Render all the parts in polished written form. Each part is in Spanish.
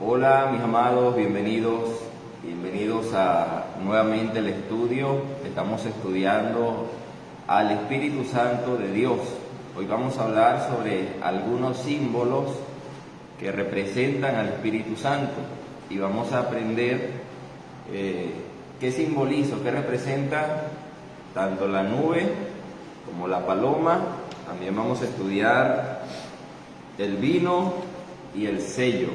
Hola mis amados, bienvenidos a nuevamente el estudio. Estamos estudiando al Espíritu Santo de Dios. Hoy vamos a hablar sobre algunos símbolos que representan al Espíritu Santo y vamos a aprender qué simboliza, qué representa tanto la nube como la paloma. También vamos a estudiar el vino y el sello.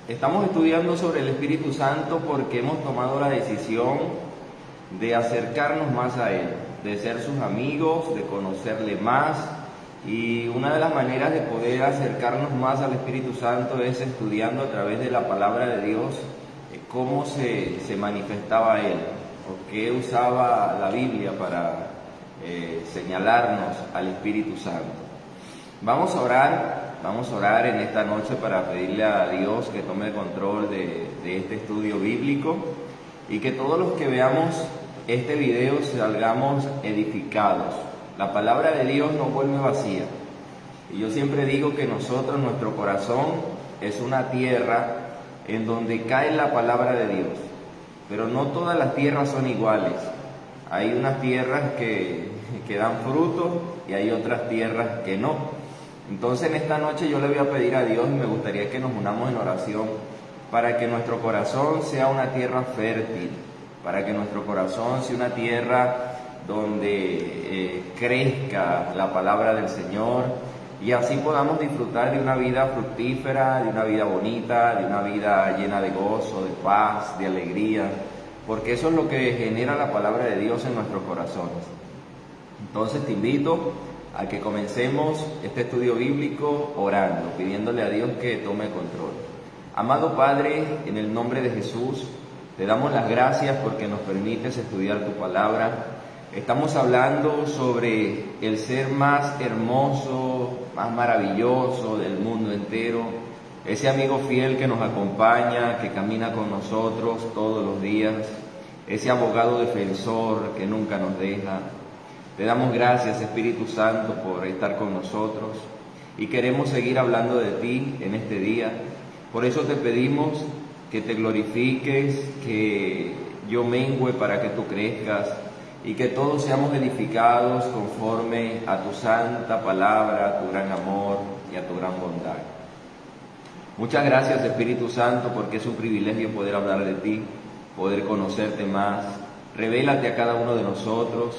Estamos estudiando sobre el Espíritu Santo porque hemos tomado la decisión de acercarnos más a Él, de ser sus amigos, de conocerle más. Y una de las maneras de poder acercarnos más al Espíritu Santo es estudiando a través de la palabra de Dios cómo se manifestaba Él, o qué usaba la Biblia para señalarnos al Espíritu Santo. Vamos a orar en esta noche para pedirle a Dios que tome el control de este estudio bíblico y que todos los que veamos este video salgamos edificados. La palabra de Dios no vuelve vacía. Y yo siempre digo que nuestro corazón es una tierra en donde cae la palabra de Dios. Pero no todas las tierras son iguales. Hay unas tierras que dan frutos y hay otras tierras que no. Entonces en esta noche yo le voy a pedir a Dios y me gustaría que nos unamos en oración para que nuestro corazón sea una tierra fértil, para que nuestro corazón sea una tierra donde crezca la palabra del Señor y así podamos disfrutar de una vida fructífera, de una vida bonita, de una vida llena de gozo, de paz, de alegría, porque eso es lo que genera la palabra de Dios en nuestros corazones. Entonces te invito a que comencemos este estudio bíblico orando, pidiéndole a Dios que tome control. Amado Padre, en el nombre de Jesús, te damos las gracias porque nos permites estudiar tu palabra. Estamos hablando sobre el ser más hermoso, más maravilloso del mundo entero, ese amigo fiel que nos acompaña, que camina con nosotros todos los días, ese abogado defensor que nunca nos deja. Te damos gracias, Espíritu Santo, por estar con nosotros y queremos seguir hablando de ti en este día. Por eso te pedimos que te glorifiques, que yo mengüe para que tú crezcas y que todos seamos edificados conforme a tu santa palabra, a tu gran amor y a tu gran bondad. Muchas gracias, Espíritu Santo, porque es un privilegio poder hablar de ti, poder conocerte más. Revélate a cada uno de nosotros.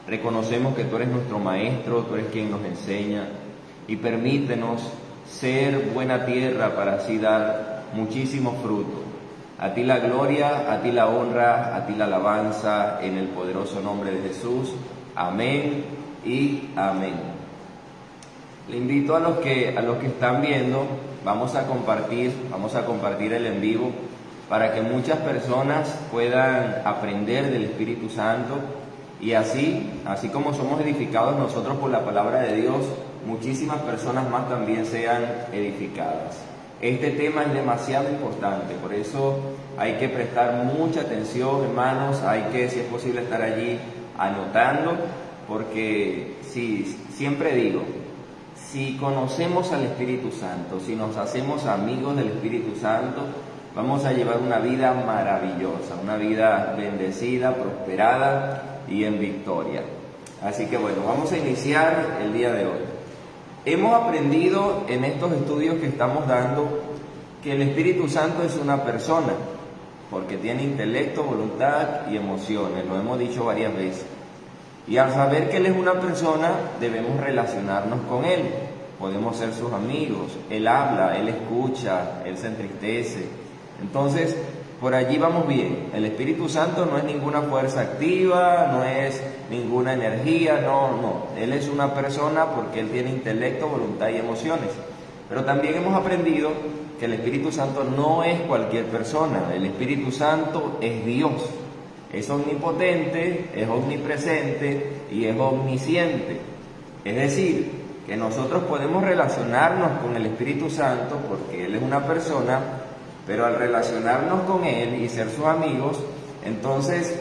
Reconocemos que tú eres nuestro maestro, tú eres quien nos enseña y permítenos ser buena tierra para así dar muchísimo fruto. A ti la gloria, a ti la honra, a ti la alabanza, en el poderoso nombre de Jesús. Amén y amén. Le invito a los que están viendo, vamos a compartir el en vivo para que muchas personas puedan aprender del Espíritu Santo. Y así como somos edificados nosotros por la palabra de Dios, muchísimas personas más también sean edificadas. Este tema es demasiado importante, por eso hay que prestar mucha atención, hermanos, hay que, si es posible, estar allí anotando, porque siempre digo, si conocemos al Espíritu Santo, si nos hacemos amigos del Espíritu Santo, vamos a llevar una vida maravillosa, una vida bendecida, prosperada y en victoria. Así que bueno, vamos a iniciar el día de hoy. Hemos aprendido en estos estudios que estamos dando que el Espíritu Santo es una persona, porque tiene intelecto, voluntad y emociones, lo hemos dicho varias veces. Y al saber que Él es una persona, debemos relacionarnos con Él. Podemos ser sus amigos. Él habla, Él escucha, Él se entristece. Entonces, por allí vamos bien. El Espíritu Santo no es ninguna fuerza activa, no es ninguna energía, no. Él es una persona porque Él tiene intelecto, voluntad y emociones. Pero también hemos aprendido que el Espíritu Santo no es cualquier persona. El Espíritu Santo es Dios. Es omnipotente, es omnipresente y es omnisciente. Es decir, que nosotros podemos relacionarnos con el Espíritu Santo porque Él es una persona, pero al relacionarnos con Él y ser sus amigos, entonces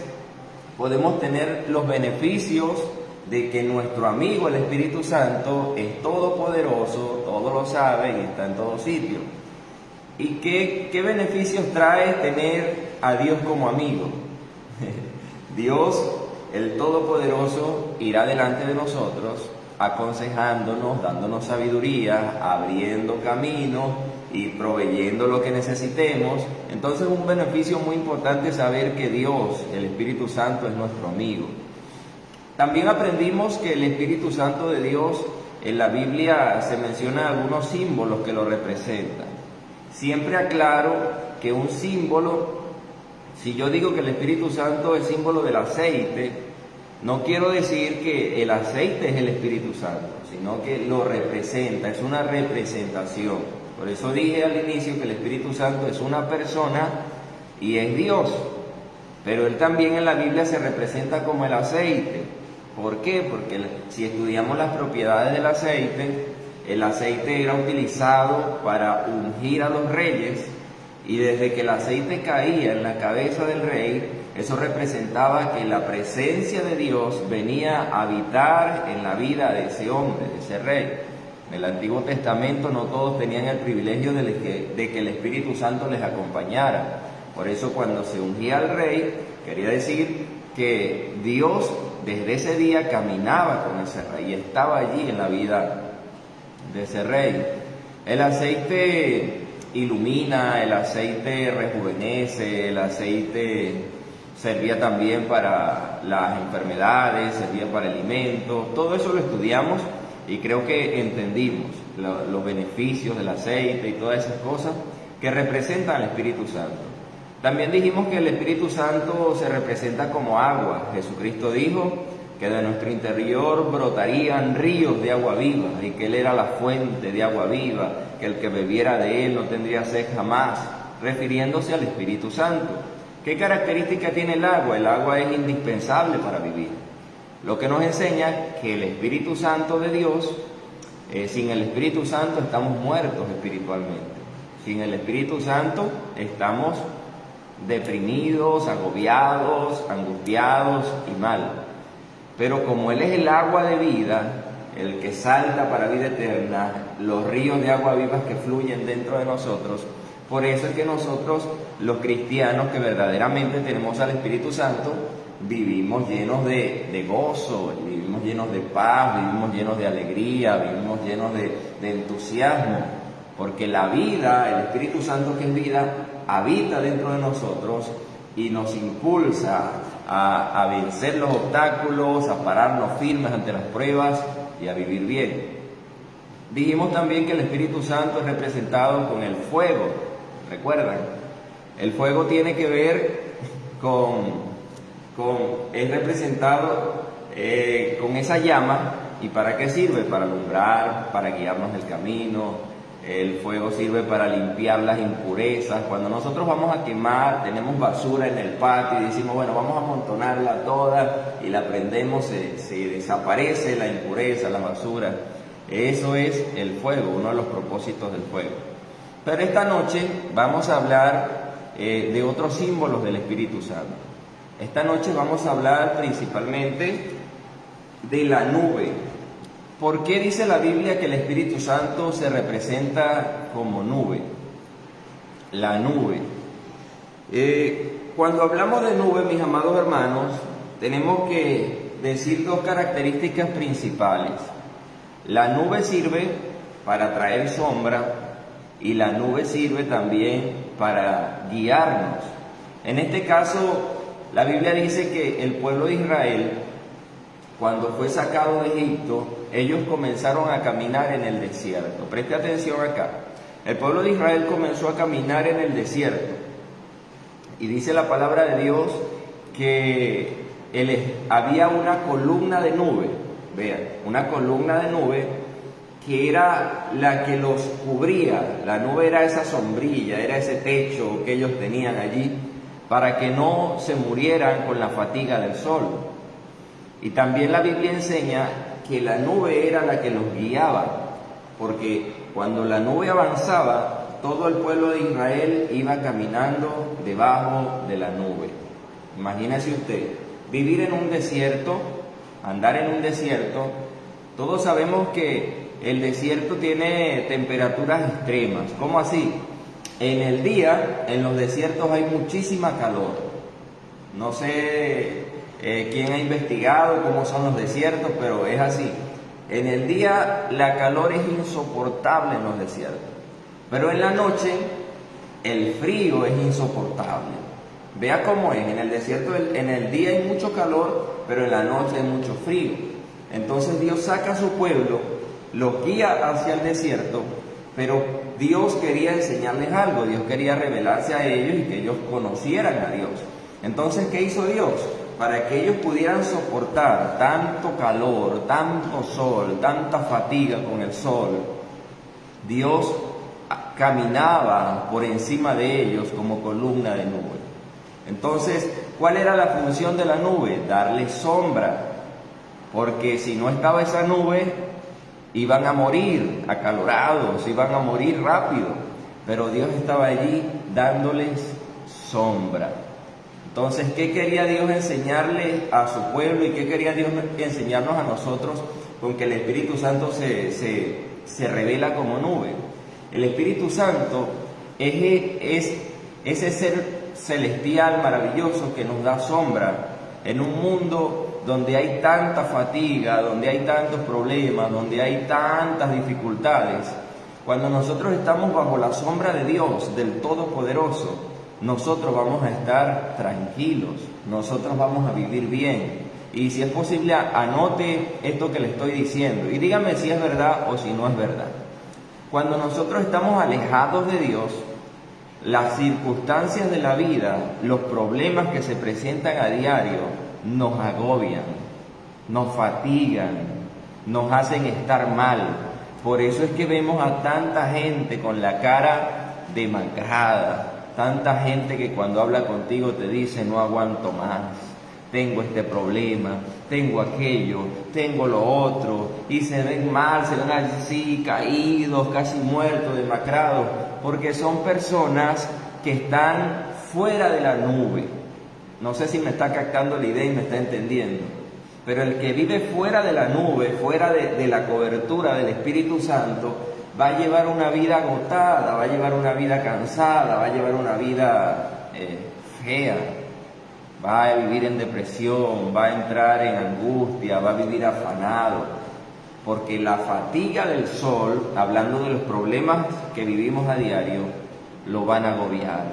podemos tener los beneficios de que nuestro amigo, el Espíritu Santo, es todopoderoso, todo lo sabe y está en todo sitio. ¿Y qué beneficios trae tener a Dios como amigo? Dios, el Todopoderoso, irá delante de nosotros, aconsejándonos, dándonos sabiduría, abriendo caminos y proveyendo lo que necesitemos. Entonces, un beneficio muy importante es saber que Dios, el Espíritu Santo, es nuestro amigo. También aprendimos que el Espíritu Santo de Dios, en la Biblia se mencionan algunos símbolos que lo representan. Siempre aclaro que un símbolo, si yo digo que el Espíritu Santo es símbolo del aceite, no quiero decir que el aceite es el Espíritu Santo, sino que lo representa, es una representación. Por eso dije al inicio que el Espíritu Santo es una persona y es Dios, pero Él también en la Biblia se representa como el aceite. ¿Por qué? Porque si estudiamos las propiedades del aceite, el aceite era utilizado para ungir a los reyes, y desde que el aceite caía en la cabeza del rey, eso representaba que la presencia de Dios venía a habitar en la vida de ese hombre, de ese rey. En el Antiguo Testamento no todos tenían el privilegio de que el Espíritu Santo les acompañara. Por eso cuando se ungía al rey, quería decir que Dios desde ese día caminaba con ese rey y estaba allí en la vida de ese rey. El aceite ilumina, el aceite rejuvenece, el aceite servía también para las enfermedades, servía para alimentos. Todo eso lo estudiamos y creo que entendimos los beneficios del aceite y todas esas cosas que representan al Espíritu Santo. También dijimos que el Espíritu Santo se representa como agua. Jesucristo dijo que de nuestro interior brotarían ríos de agua viva y que Él era la fuente de agua viva, que el que bebiera de Él no tendría sed jamás, refiriéndose al Espíritu Santo. ¿Qué característica tiene el agua? El agua es indispensable para vivir, lo que nos enseña que el Espíritu Santo de Dios, sin el Espíritu Santo estamos muertos espiritualmente. Sin el Espíritu Santo estamos deprimidos, agobiados, angustiados y mal. Pero como Él es el agua de vida, el que salta para vida eterna, los ríos de agua vivas que fluyen dentro de nosotros, por eso es que nosotros, los cristianos que verdaderamente tenemos al Espíritu Santo, vivimos llenos de gozo, vivimos llenos de paz, vivimos llenos de alegría, vivimos llenos de entusiasmo, porque la vida, el Espíritu Santo que es vida, habita dentro de nosotros y nos impulsa a vencer los obstáculos, a pararnos firmes ante las pruebas y a vivir bien. Dijimos también que el Espíritu Santo es representado con el fuego. ¿Recuerdan? El fuego tiene que ver es representado con esa llama. ¿Y para qué sirve? Para alumbrar, para guiarnos el camino. El fuego sirve para limpiar las impurezas. Cuando nosotros vamos a quemar, tenemos basura en el patio y decimos, bueno, vamos a amontonarla toda y la prendemos, se desaparece la impureza, la basura. Eso es el fuego, uno de los propósitos del fuego. Pero esta noche vamos a hablar de otros símbolos del Espíritu Santo. Esta noche vamos a hablar principalmente de la nube. ¿Por qué dice la Biblia que el Espíritu Santo se representa como nube? La nube. Cuando hablamos de nube, mis amados hermanos, tenemos que decir dos características principales. La nube sirve para traer sombra y la nube sirve también para guiarnos. En este caso, la Biblia dice que el pueblo de Israel, cuando fue sacado de Egipto, ellos comenzaron a caminar en el desierto. Preste atención acá. El pueblo de Israel comenzó a caminar en el desierto. Y dice la palabra de Dios que había una columna de nube. Vean, una columna de nube que era la que los cubría. La nube era esa sombrilla, era ese techo que ellos tenían allí para que no se murieran con la fatiga del sol. Y también la Biblia enseña que la nube era la que los guiaba, porque cuando la nube avanzaba, todo el pueblo de Israel iba caminando debajo de la nube. Imagínese usted, vivir en un desierto, andar en un desierto. Todos sabemos que el desierto tiene temperaturas extremas. ¿Cómo así? En el día, en los desiertos hay muchísima calor. No sé quién ha investigado cómo son los desiertos, pero es así. En el día la calor es insoportable en los desiertos, pero en la noche el frío es insoportable. Vea cómo es, en el desierto en el día hay mucho calor, pero en la noche hay mucho frío. Entonces Dios saca a su pueblo, los guía hacia el desierto, pero Dios quería enseñarles algo, Dios quería revelarse a ellos y que ellos conocieran a Dios. Entonces, ¿qué hizo Dios? Para que ellos pudieran soportar tanto calor, tanto sol, tanta fatiga con el sol, Dios caminaba por encima de ellos como columna de nube. Entonces, ¿cuál era la función de la nube? Darle sombra, porque si no estaba esa nube, iban a morir acalorados, iban a morir rápido, pero Dios estaba allí dándoles sombra. Entonces, ¿qué quería Dios enseñarle a su pueblo y qué quería Dios enseñarnos a nosotros con que el Espíritu Santo se revela como nube? El Espíritu Santo es ese ser celestial maravilloso que nos da sombra en un mundo donde hay tanta fatiga, donde hay tantos problemas, donde hay tantas dificultades. Cuando nosotros estamos bajo la sombra de Dios, del Todopoderoso, nosotros vamos a estar tranquilos, nosotros vamos a vivir bien. Y si es posible, anote esto que le estoy diciendo y dígame si es verdad o si no es verdad. Cuando nosotros estamos alejados de Dios, las circunstancias de la vida, los problemas que se presentan a diario, nos agobian, nos fatigan, nos hacen estar mal. Por eso es que vemos a tanta gente con la cara demacrada, tanta gente que cuando habla contigo te dice no aguanto más, tengo este problema, tengo aquello, tengo lo otro, y se ven mal, se ven así caídos, casi muertos, demacrados, porque son personas que están fuera de la nube. No sé si me está captando la idea y me está entendiendo, pero el que vive fuera de la nube, fuera de la cobertura del Espíritu Santo, va a llevar una vida agotada, va a llevar una vida cansada, va a llevar una vida fea, va a vivir en depresión, va a entrar en angustia, va a vivir afanado, porque la fatiga del sol, hablando de los problemas que vivimos a diario, lo van a agobiar.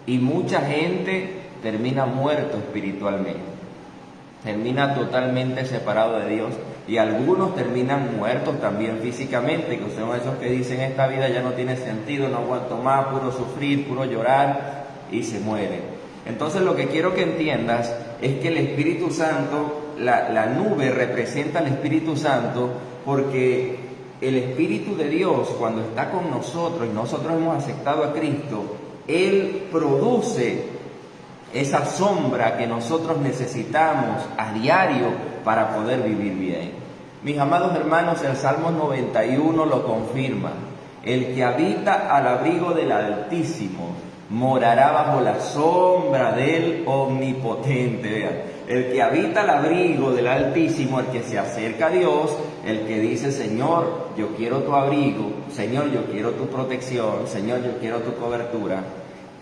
Y mucha gente termina muerto espiritualmente, termina totalmente separado de Dios, y algunos terminan muertos también físicamente, que son esos que dicen esta vida ya no tiene sentido, no aguanto más, puro sufrir, puro llorar, y se mueren. Entonces lo que quiero que entiendas es que el Espíritu Santo, la nube representa al Espíritu Santo, porque el Espíritu de Dios, cuando está con nosotros y nosotros hemos aceptado a Cristo, Él produce esa sombra que nosotros necesitamos a diario para poder vivir bien. Mis amados hermanos, el Salmo 91 lo confirma. El que habita al abrigo del Altísimo morará bajo la sombra del Omnipotente. Vean, el que habita al abrigo del Altísimo, el que se acerca a Dios, el que dice, Señor, yo quiero tu abrigo, Señor, yo quiero tu protección, Señor, yo quiero tu cobertura,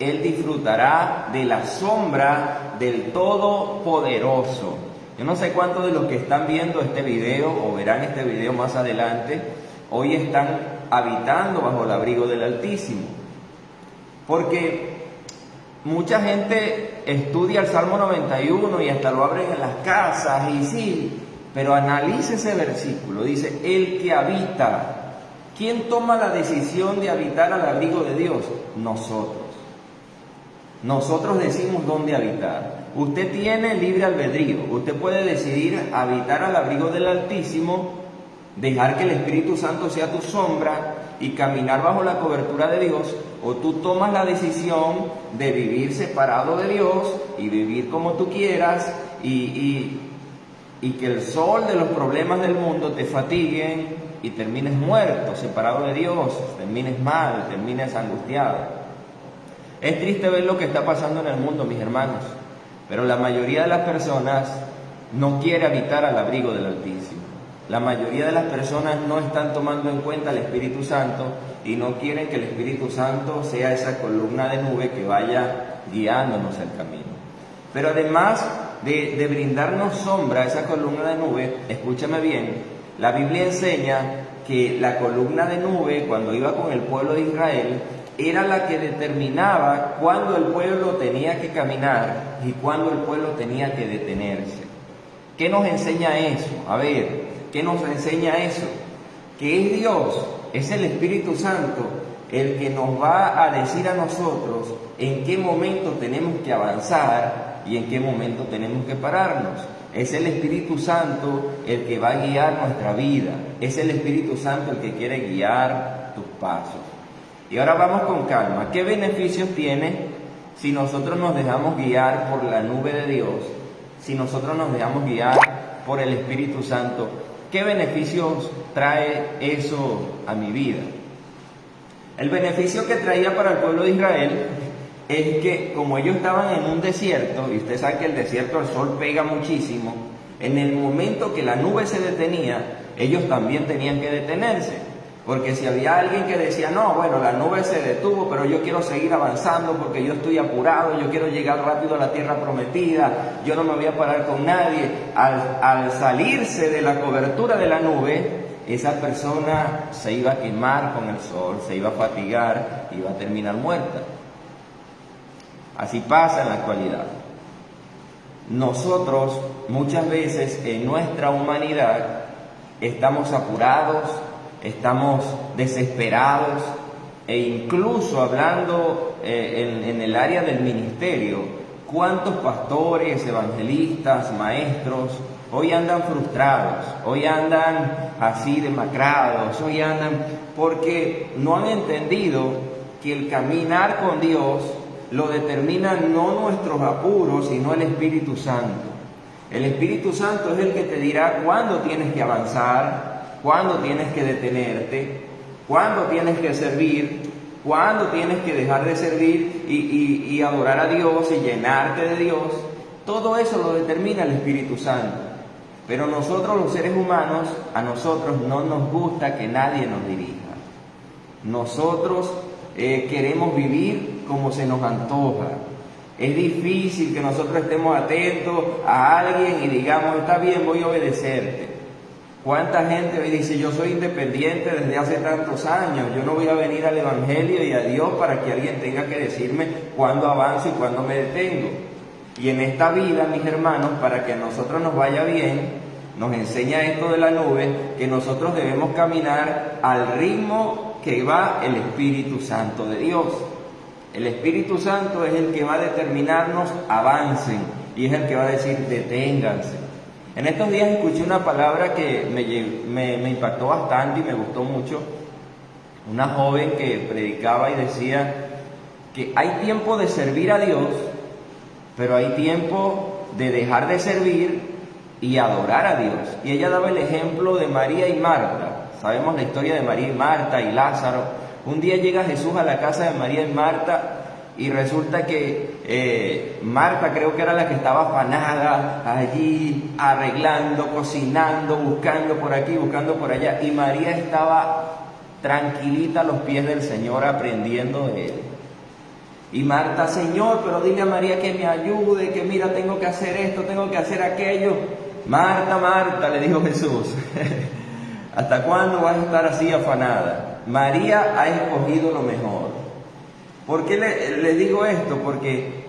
él disfrutará de la sombra del Todopoderoso. Yo no sé cuántos de los que están viendo este video o verán este video más adelante, hoy están habitando bajo el abrigo del Altísimo. Porque mucha gente estudia el Salmo 91 y hasta lo abren en las casas y sí, pero analice ese versículo, dice, el que habita. ¿Quién toma la decisión de habitar al abrigo de Dios? Nosotros. Nosotros decimos dónde habitar. Usted tiene libre albedrío. Usted puede decidir habitar al abrigo del Altísimo, dejar que el Espíritu Santo sea tu sombra y caminar bajo la cobertura de Dios, o tú tomas la decisión de vivir separado de Dios y vivir como tú quieras y que el sol de los problemas del mundo te fatiguen y termines muerto, separado de Dios, termines mal, termines angustiado. Es triste ver lo que está pasando en el mundo, mis hermanos, pero la mayoría de las personas no quiere habitar al abrigo del Altísimo. La mayoría de las personas no están tomando en cuenta al Espíritu Santo y no quieren que el Espíritu Santo sea esa columna de nube que vaya guiándonos el camino. Pero además de brindarnos sombra a esa columna de nube, escúchame bien, la Biblia enseña que la columna de nube, cuando iba con el pueblo de Israel, era la que determinaba cuándo el pueblo tenía que caminar y cuándo el pueblo tenía que detenerse. ¿Qué nos enseña eso? A ver, ¿qué nos enseña eso? Que es Dios, es el Espíritu Santo, el que nos va a decir a nosotros en qué momento tenemos que avanzar y en qué momento tenemos que pararnos. Es el Espíritu Santo el que va a guiar nuestra vida. Es el Espíritu Santo el que quiere guiar tus pasos. Y ahora vamos con calma. ¿Qué beneficios tiene si nosotros nos dejamos guiar por la nube de Dios? Si nosotros nos dejamos guiar por el Espíritu Santo, ¿qué beneficios trae eso a mi vida? El beneficio que traía para el pueblo de Israel es que como ellos estaban en un desierto, y usted sabe que el desierto el sol pega muchísimo, en el momento que la nube se detenía, ellos también tenían que detenerse. Porque si había alguien que decía, no, bueno, la nube se detuvo, pero yo quiero seguir avanzando porque yo estoy apurado, yo quiero llegar rápido a la tierra prometida, yo no me voy a parar con nadie. Al salirse de la cobertura de la nube, esa persona se iba a quemar con el sol, se iba a fatigar, iba a terminar muerta. Así pasa en la actualidad. Nosotros muchas veces en nuestra humanidad estamos apurados, estamos desesperados e incluso hablando en el área del ministerio, ¿cuántos pastores, evangelistas, maestros hoy andan frustrados, hoy andan así demacrados, hoy andan porque no han entendido que el caminar con Dios lo determina no nuestros apuros, sino el Espíritu Santo? El Espíritu Santo es el que te dirá cuándo tienes que avanzar, cuándo tienes que detenerte, cuándo tienes que servir, cuándo tienes que dejar de servir y adorar a Dios y llenarte de Dios. Todo eso lo determina el Espíritu Santo. Pero nosotros los seres humanos, a nosotros no nos gusta que nadie nos dirija. Nosotros queremos vivir como se nos antoja. Es difícil que nosotros estemos atentos a alguien y digamos, está bien, voy a obedecerte. ¿Cuánta gente hoy dice, yo soy independiente desde hace tantos años, yo no voy a venir al Evangelio y a Dios para que alguien tenga que decirme cuándo avanzo y cuándo me detengo? Y en esta vida, mis hermanos, para que a nosotros nos vaya bien, nos enseña esto de la nube, que nosotros debemos caminar al ritmo que va el Espíritu Santo de Dios. El Espíritu Santo es el que va a determinarnos avancen y es el que va a decir deténganse. En estos días escuché una palabra que me impactó bastante y me gustó mucho. Una joven que predicaba y decía que hay tiempo de servir a Dios, pero hay tiempo de dejar de servir y adorar a Dios. Y ella daba el ejemplo de María y Marta. Sabemos la historia de María y Marta y Lázaro. Un día llega Jesús a la casa de María y Marta y resulta que Marta creo que era la que estaba afanada allí arreglando, cocinando, buscando por aquí, buscando por allá, y María estaba tranquilita a los pies del Señor aprendiendo de Él. Y Marta, Señor, pero dile a María que me ayude, que mira, tengo que hacer esto, tengo que hacer aquello. Marta, Marta, le dijo Jesús, ¿hasta cuándo vas a estar así afanada? María ha escogido lo mejor. ¿Por qué les digo esto? Porque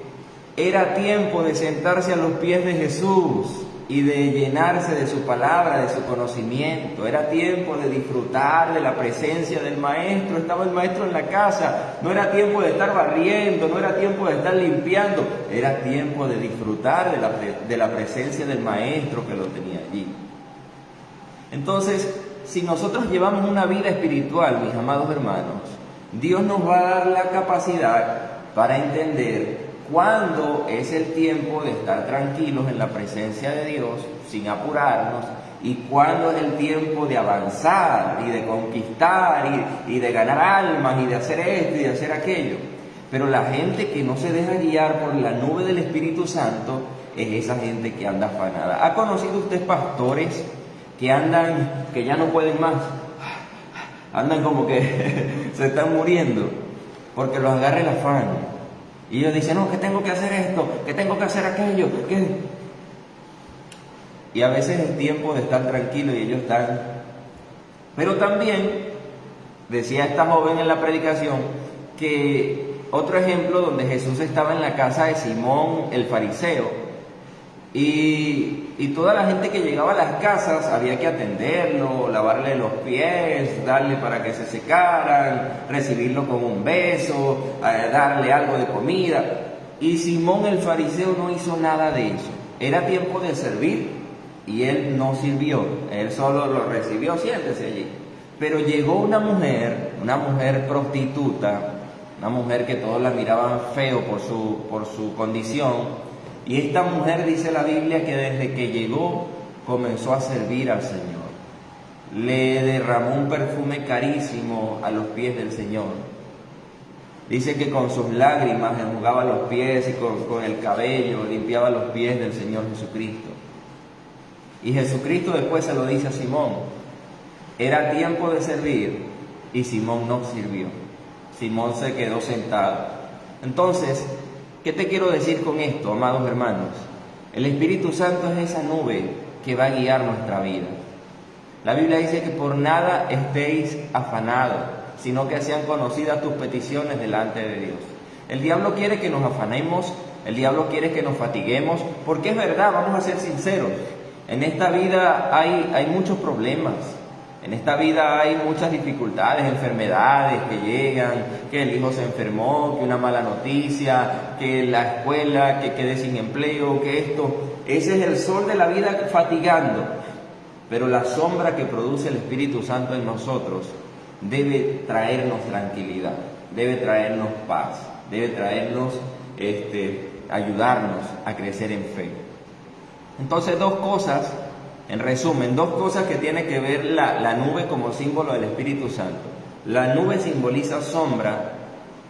era tiempo de sentarse a los pies de Jesús y de llenarse de su palabra, de su conocimiento. Era tiempo de disfrutar de la presencia del Maestro. Estaba el Maestro en la casa. No era tiempo de estar barriendo, no era tiempo de estar limpiando. Era tiempo de disfrutar de la presencia del Maestro que lo tenía allí. Entonces, si nosotros llevamos una vida espiritual, mis amados hermanos, Dios nos va a dar la capacidad para entender cuándo es el tiempo de estar tranquilos en la presencia de Dios sin apurarnos y cuándo es el tiempo de avanzar y de conquistar y de ganar almas y de hacer esto y de hacer aquello. Pero la gente que no se deja guiar por la nube del Espíritu Santo es esa gente que anda afanada. ¿Ha conocido usted pastores que andan, que ya no pueden más, andan como que se están muriendo, porque los agarra el afán. Y ellos dicen, no, que tengo que hacer esto, que tengo que hacer aquello, que... Y a veces es tiempo de estar tranquilo y ellos están... Pero también, decía esta joven en la predicación, que otro ejemplo donde Jesús estaba en la casa de Simón el fariseo, y toda la gente que llegaba a las casas había que atenderlo, lavarle los pies, darle para que se secaran, recibirlo con un beso, darle algo de comida. Y Simón el fariseo no hizo nada de eso. Era tiempo de servir y él no sirvió, él solo lo recibió, siéntese allí. Pero llegó una mujer prostituta, una mujer que todos la miraban feo por su condición. Y esta mujer, dice la Biblia, que desde que llegó comenzó a servir al Señor. Le derramó un perfume carísimo a los pies del Señor. Dice que con sus lágrimas enjugaba los pies y con el cabello limpiaba los pies del Señor Jesucristo. Y Jesucristo después se lo dice a Simón. Era tiempo de servir y Simón no sirvió. Simón se quedó sentado. Entonces, ¿qué te quiero decir con esto, amados hermanos? El Espíritu Santo es esa nube que va a guiar nuestra vida. La Biblia dice que por nada estéis afanados, sino que sean conocidas tus peticiones delante de Dios. El diablo quiere que nos afanemos, el diablo quiere que nos fatiguemos, porque es verdad, vamos a ser sinceros. En esta vida hay muchos problemas. En esta vida hay muchas dificultades, enfermedades que llegan, que el hijo se enfermó, que una mala noticia, que la escuela, que quede sin empleo, que esto. Ese es el sol de la vida fatigando. Pero la sombra que produce el Espíritu Santo en nosotros debe traernos tranquilidad, debe traernos paz, debe traernos, ayudarnos a crecer en fe. Entonces, dos cosas. En resumen, dos cosas que tiene que ver la nube como símbolo del Espíritu Santo. La nube simboliza sombra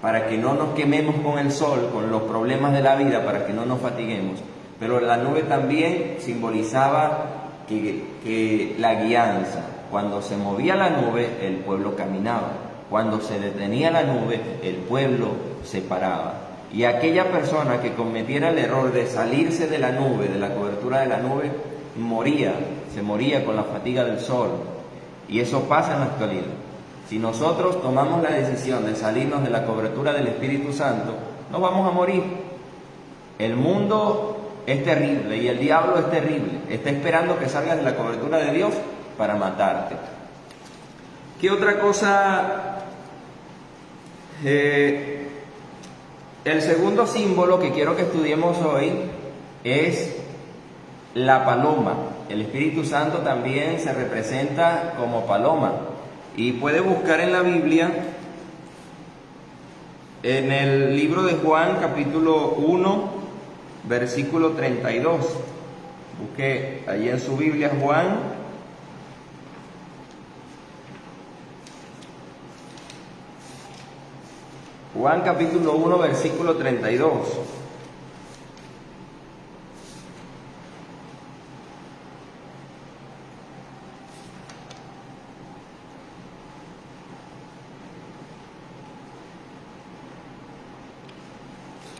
para que no nos quememos con el sol, con los problemas de la vida, para que no nos fatiguemos. Pero la nube también simbolizaba que la guianza. Cuando se movía la nube, el pueblo caminaba. Cuando se detenía la nube, el pueblo se paraba. Y aquella persona que cometiera el error de salirse de la nube, de la cobertura de la nube, se moría con la fatiga del sol. Y eso pasa en la actualidad. Si nosotros tomamos la decisión de salirnos de la cobertura del Espíritu Santo, nos vamos a morir. El mundo es terrible y el diablo es terrible. Está esperando que salgas de la cobertura de Dios para matarte. ¿Qué otra cosa? El segundo símbolo que quiero que estudiemos hoy es la paloma. El Espíritu Santo también se representa como paloma. Y puede buscar en la Biblia, en el libro de Juan, capítulo 1, versículo 32. Busque allí en su Biblia Juan. Juan capítulo 1, versículo 32.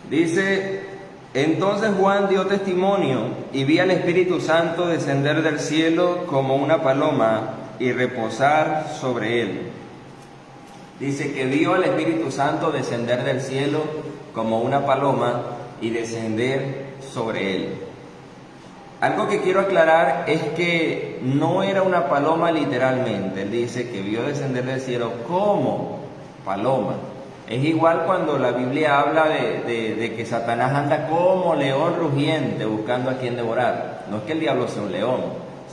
Dice, entonces Juan dio testimonio y vi al Espíritu Santo descender del cielo como una paloma y reposar sobre él. Dice que vio al Espíritu Santo descender del cielo como una paloma y descender sobre él. Algo que quiero aclarar es que no era una paloma literalmente. Él dice que vio descender del cielo como paloma. Es igual cuando la Biblia habla de que Satanás anda como león rugiente buscando a quien devorar. No es que el diablo sea un león,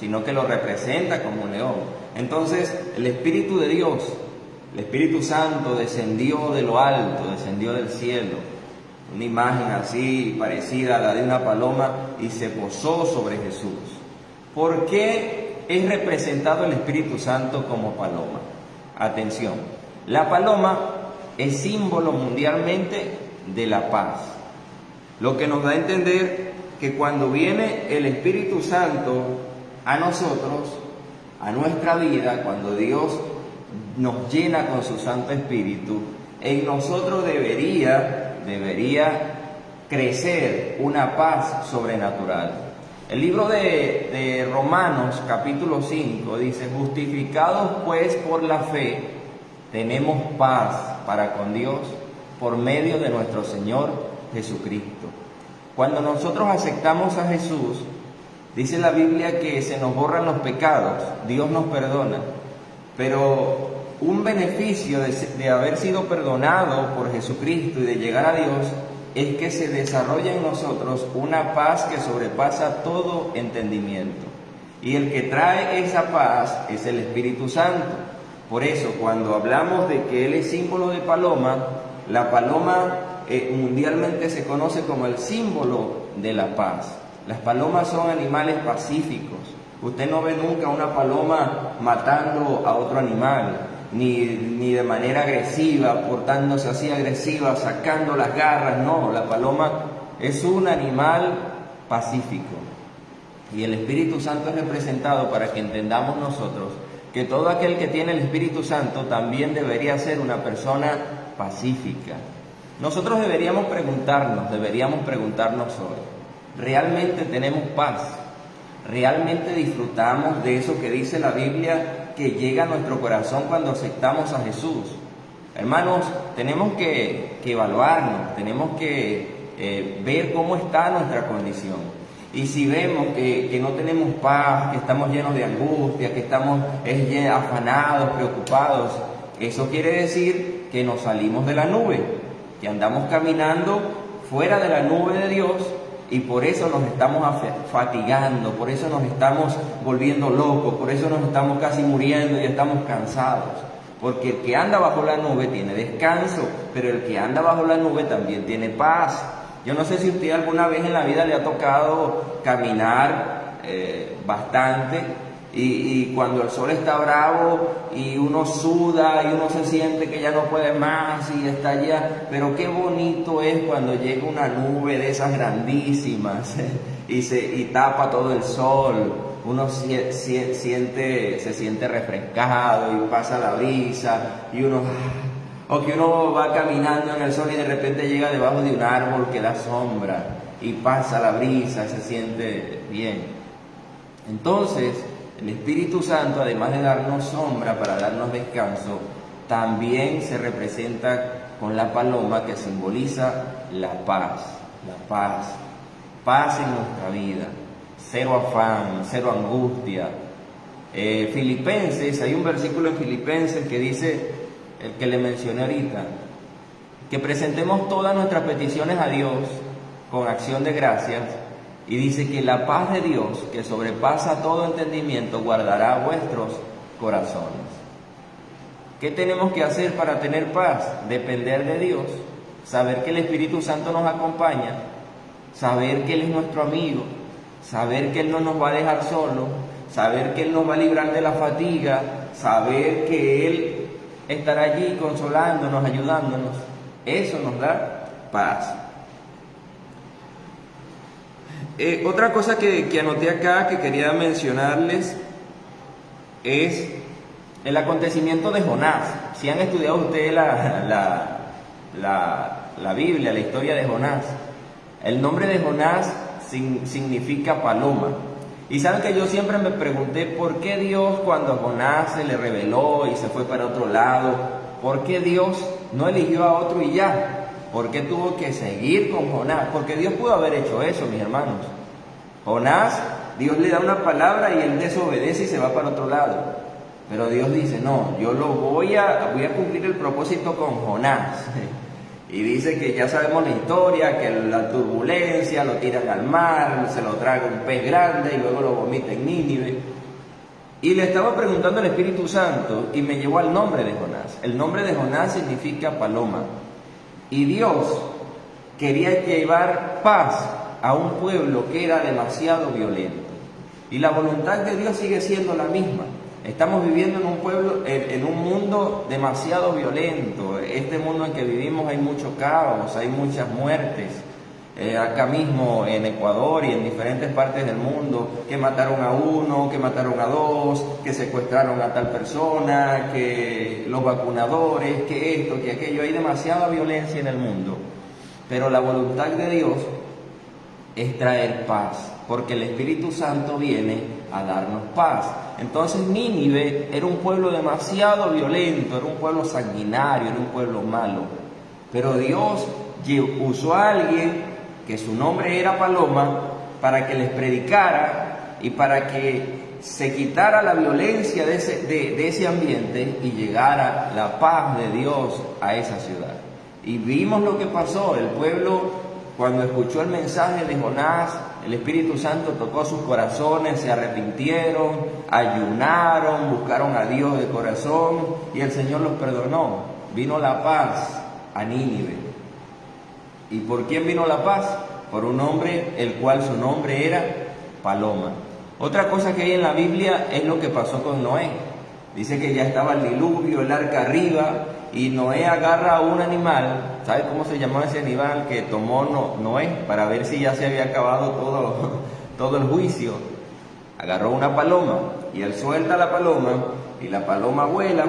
sino que lo representa como un león. Entonces, el Espíritu de Dios, el Espíritu Santo descendió de lo alto, descendió del cielo. Una imagen así parecida a la de una paloma y se posó sobre Jesús. ¿Por qué es representado el Espíritu Santo como paloma? Atención, la paloma es símbolo mundialmente de la paz. Lo que nos da a entender que cuando viene el Espíritu Santo a nosotros, a nuestra vida, cuando Dios nos llena con su Santo Espíritu, en nosotros debería crecer una paz sobrenatural. El libro de Romanos capítulo 5 dice: justificados pues por la fe, tenemos paz para con Dios por medio de nuestro Señor Jesucristo. Cuando nosotros aceptamos a Jesús, dice la Biblia que se nos borran los pecados, Dios nos perdona, pero un beneficio de haber sido perdonado por Jesucristo y de llegar a Dios es que se desarrolla en nosotros una paz que sobrepasa todo entendimiento. Y el que trae esa paz es el Espíritu Santo. Por eso, cuando hablamos de que Él es símbolo de paloma, la paloma mundialmente se conoce como el símbolo de la paz. Las palomas son animales pacíficos. Usted no ve nunca una paloma matando a otro animal, ni de manera agresiva, portándose así agresiva, sacando las garras. No, la paloma es un animal pacífico. Y el Espíritu Santo es representado para que entendamos nosotros que todo aquel que tiene el Espíritu Santo también debería ser una persona pacífica. Nosotros deberíamos preguntarnos hoy, ¿realmente tenemos paz? ¿Realmente disfrutamos de eso que dice la Biblia que llega a nuestro corazón cuando aceptamos a Jesús? Hermanos, tenemos que evaluarnos, tenemos que ver cómo está nuestra condición. Y si vemos que no tenemos paz, que estamos llenos de angustia, que estamos afanados, preocupados, eso quiere decir que nos salimos de la nube, que andamos caminando fuera de la nube de Dios, y por eso nos estamos fatigando, por eso nos estamos volviendo locos, por eso nos estamos casi muriendo y estamos cansados. Porque el que anda bajo la nube tiene descanso, pero el que anda bajo la nube también tiene paz. Yo no sé si usted alguna vez en la vida le ha tocado caminar bastante y cuando el sol está bravo y uno suda y uno se siente que ya no puede más y está allá, pero qué bonito es cuando llega una nube de esas grandísimas y tapa todo el sol. Uno se siente refrescado y pasa la brisa y o que uno va caminando en el sol y de repente llega debajo de un árbol que da sombra y pasa la brisa y se siente bien. Entonces, el Espíritu Santo, además de darnos sombra para darnos descanso, también se representa con la paloma, que simboliza la paz en nuestra vida, cero afán, cero angustia. Filipenses, hay un versículo en Filipenses que dice, el que le mencioné ahorita, que presentemos todas nuestras peticiones a Dios con acción de gracias, y dice que la paz de Dios, que sobrepasa todo entendimiento, guardará vuestros corazones. ¿Qué tenemos que hacer para tener paz? Depender de Dios, saber que el Espíritu Santo nos acompaña, saber que Él es nuestro amigo, saber que Él no nos va a dejar solos, saber que Él nos va a librar de la fatiga, saber que Él estará allí consolándonos, ayudándonos. Eso nos da paz. Otra cosa que anoté acá, que quería mencionarles, es el acontecimiento de Jonás. Si han estudiado ustedes la Biblia, la historia de Jonás, el nombre de Jonás significa paloma. Y saben que yo siempre me pregunté por qué Dios, cuando a Jonás se le reveló y se fue para otro lado, ¿por qué Dios no eligió a otro y ya? ¿Por qué tuvo que seguir con Jonás? Porque Dios pudo haber hecho eso, mis hermanos. Jonás, Dios le da una palabra y él desobedece y se va para otro lado. Pero Dios dice, no, yo voy a cumplir el propósito con Jonás. Y dice que ya sabemos la historia, que la turbulencia, lo tiran al mar, se lo traga un pez grande y luego lo vomita en Nínive. Y le estaba preguntando al Espíritu Santo y me llevó al nombre de Jonás. El nombre de Jonás significa paloma. Y Dios quería llevar paz a un pueblo que era demasiado violento. Y la voluntad de Dios sigue siendo la misma. Estamos viviendo en un mundo demasiado violento. Este mundo en que vivimos hay mucho caos, hay muchas muertes, acá mismo en Ecuador y en diferentes partes del mundo, que mataron a uno, que mataron a dos, que secuestraron a tal persona, que los vacunadores, que esto, que aquello. Hay demasiada violencia en el mundo, pero la voluntad de Dios es traer paz, porque el Espíritu Santo viene a darnos paz. Entonces Nínive era un pueblo demasiado violento, era un pueblo sanguinario, era un pueblo malo, pero Dios usó a alguien que su nombre era Paloma para que les predicara y para que se quitara la violencia de ese ambiente y llegara la paz de Dios a esa ciudad. Y vimos lo que pasó. El pueblo, cuando escuchó el mensaje de Jonás, el Espíritu Santo tocó sus corazones, se arrepintieron, ayunaron, buscaron a Dios de corazón y el Señor los perdonó. Vino la paz a Nínive. ¿Y por quién vino la paz? Por un hombre, el cual su nombre era Paloma. Otra cosa que hay en la Biblia es lo que pasó con Noé. Dice que ya estaba el diluvio, el arca arriba, y Noé agarra a un animal. ¿Sabe cómo se llamaba ese animal que tomó Noé? Para ver si ya se había acabado todo el juicio. Agarró una paloma, y él suelta la paloma, y la paloma vuela,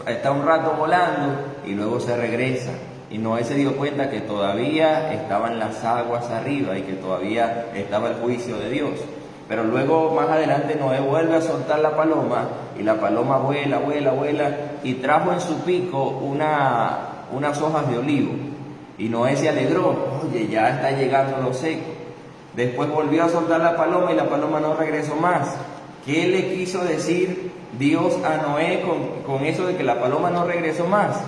está un rato volando, y luego se regresa. Y Noé se dio cuenta que todavía estaban las aguas arriba y que todavía estaba el juicio de Dios. Pero luego, más adelante, Noé vuelve a soltar la paloma y la paloma vuela y trajo en su pico unas hojas de olivo. Y Noé se alegró, oye, ya está llegando lo seco. Después volvió a soltar la paloma y la paloma no regresó más. ¿Qué le quiso decir Dios a Noé con eso de que la paloma no regresó más?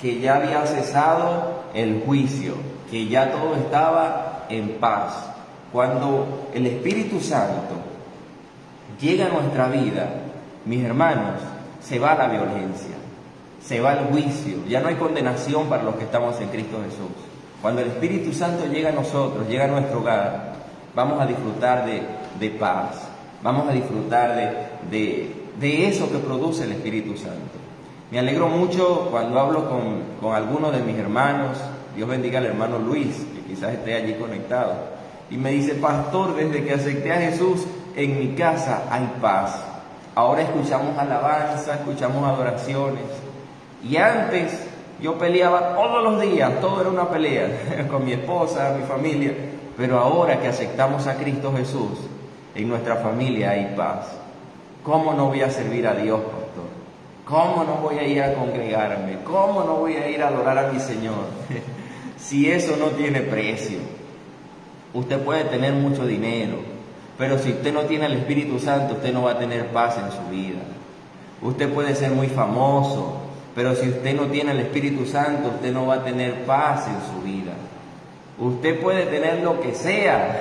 Que ya había cesado el juicio, que ya todo estaba en paz. Cuando el Espíritu Santo llega a nuestra vida, mis hermanos, se va la violencia, se va el juicio, ya no hay condenación para los que estamos en Cristo Jesús. Cuando el Espíritu Santo llega a nosotros, llega a nuestro hogar, vamos a disfrutar de paz, vamos a disfrutar de eso que produce el Espíritu Santo. Me alegro mucho cuando hablo con algunos de mis hermanos. Dios bendiga al hermano Luis, que quizás esté allí conectado, y me dice: pastor, desde que acepté a Jesús, en mi casa hay paz. Ahora escuchamos alabanza, escuchamos adoraciones, y antes yo peleaba todos los días, todo era una pelea con mi esposa, mi familia, pero ahora que aceptamos a Cristo Jesús, en nuestra familia hay paz. ¿Cómo no voy a servir a Dios, pastor? ¿Cómo no voy a ir a congregarme? ¿Cómo no voy a ir a adorar a mi Señor? Si eso no tiene precio. Usted puede tener mucho dinero, pero si usted no tiene el Espíritu Santo, usted no va a tener paz en su vida. Usted puede ser muy famoso, pero si usted no tiene el Espíritu Santo, usted no va a tener paz en su vida. Usted puede tener lo que sea,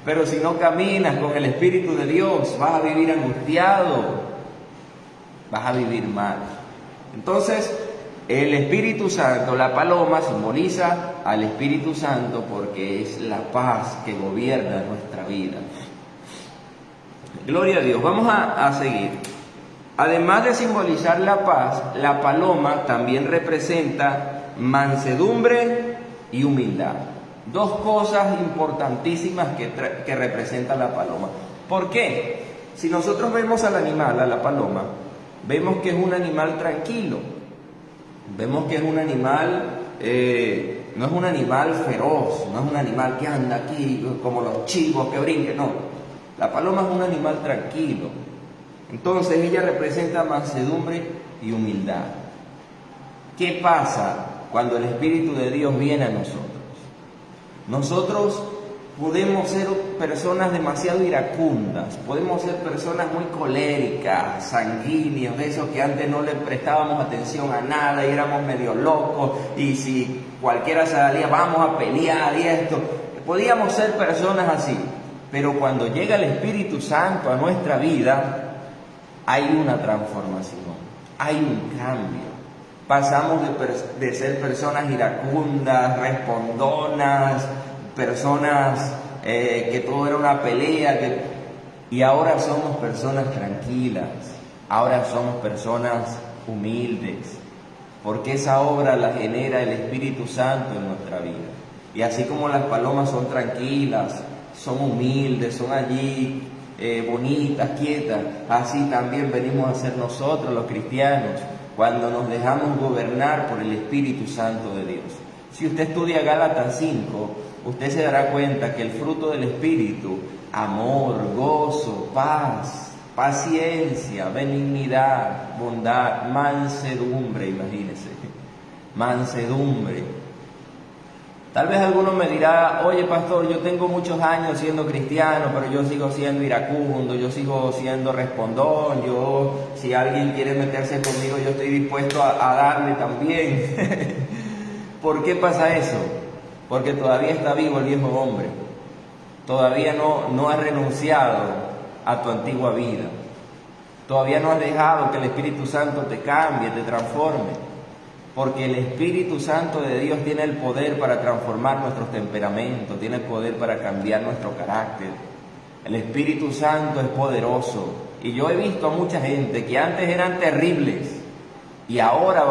pero si no caminas con el Espíritu de Dios, vas a vivir angustiado, vas a vivir mal. Entonces, el Espíritu Santo, la paloma, simboliza al Espíritu Santo porque es la paz que gobierna nuestra vida. Gloria a Dios. Vamos a seguir. Además de simbolizar la paz, la paloma también representa mansedumbre y humildad. Dos cosas importantísimas que representa la paloma. ¿Por qué? Si nosotros vemos al animal, a la paloma, vemos que es un animal tranquilo, vemos que es un animal, no es un animal feroz, no es un animal que anda aquí como los chivos que brinquen, no. La paloma es un animal tranquilo. Entonces ella representa mansedumbre y humildad. ¿Qué pasa cuando el Espíritu de Dios viene a nosotros? Nosotros podemos ser personas demasiado iracundas, podemos ser personas muy coléricas, sanguíneos, de esos que antes no le prestábamos atención a nada y éramos medio locos, y si cualquiera salía, vamos a pelear y esto. Podíamos ser personas así, pero cuando llega el Espíritu Santo a nuestra vida, hay una transformación, hay un cambio. Pasamos de ser personas iracundas, respondonas, personas que todo era una pelea, y ahora somos personas tranquilas, ahora somos personas humildes, porque esa obra la genera el Espíritu Santo en nuestra vida. Y así como las palomas son tranquilas, son humildes, son allí bonitas, quietas, así también venimos a ser nosotros los cristianos cuando nos dejamos gobernar por el Espíritu Santo de Dios. Si usted estudia Gálatas 5, usted se dará cuenta que el fruto del Espíritu, amor, gozo, paz, paciencia, benignidad, bondad, mansedumbre, imagínese, mansedumbre. Tal vez alguno me dirá, oye pastor, yo tengo muchos años siendo cristiano, pero yo sigo siendo iracundo, yo sigo siendo respondón, si alguien quiere meterse conmigo, yo estoy dispuesto a darle también. ¿Por qué pasa eso? Porque todavía está vivo el viejo hombre, todavía no has renunciado a tu antigua vida, todavía no has dejado que el Espíritu Santo te cambie, te transforme. Porque el Espíritu Santo de Dios tiene el poder para transformar nuestros temperamentos, tiene el poder para cambiar nuestro carácter. El Espíritu Santo es poderoso. Y yo he visto a mucha gente que antes eran terribles y ahora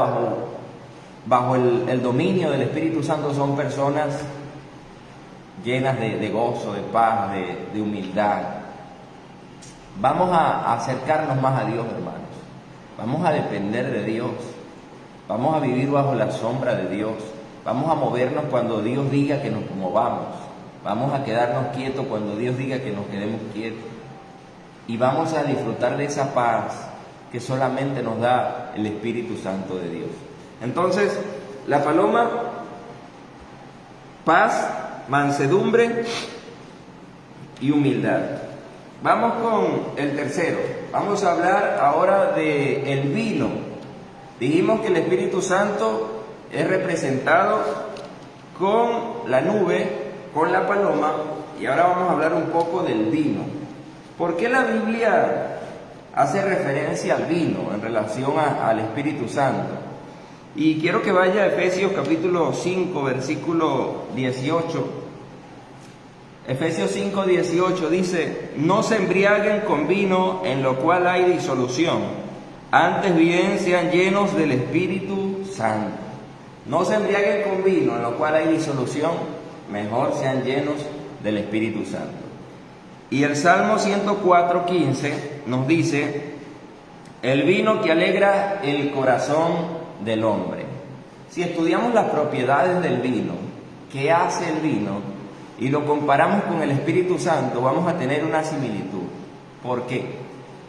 bajo el dominio del Espíritu Santo son personas llenas de gozo, de paz, de humildad. Vamos a acercarnos más a Dios, hermanos. Vamos a depender de Dios. Vamos a vivir bajo la sombra de Dios. Vamos a movernos cuando Dios diga que nos movamos. Vamos a quedarnos quietos cuando Dios diga que nos quedemos quietos. Y vamos a disfrutar de esa paz que solamente nos da el Espíritu Santo de Dios. Entonces, la paloma, paz, mansedumbre y humildad. Vamos con el tercero. Vamos a hablar ahora del vino. Dijimos que el Espíritu Santo es representado con la nube, con la paloma, y ahora vamos a hablar un poco del vino. ¿Por qué la Biblia hace referencia al vino en relación al Espíritu Santo? Y quiero que vaya a Efesios capítulo 5, versículo 18. Efesios 5, 18 dice, no se embriaguen con vino en lo cual hay disolución. Antes bien sean llenos del Espíritu Santo. No se embriaguen con vino en lo cual hay disolución, mejor sean llenos del Espíritu Santo. Y el Salmo 104:15 nos dice, el vino que alegra el corazón del hombre. Si estudiamos las propiedades del vino, qué hace el vino, y lo comparamos con el Espíritu Santo, vamos a tener una similitud. ¿Por qué?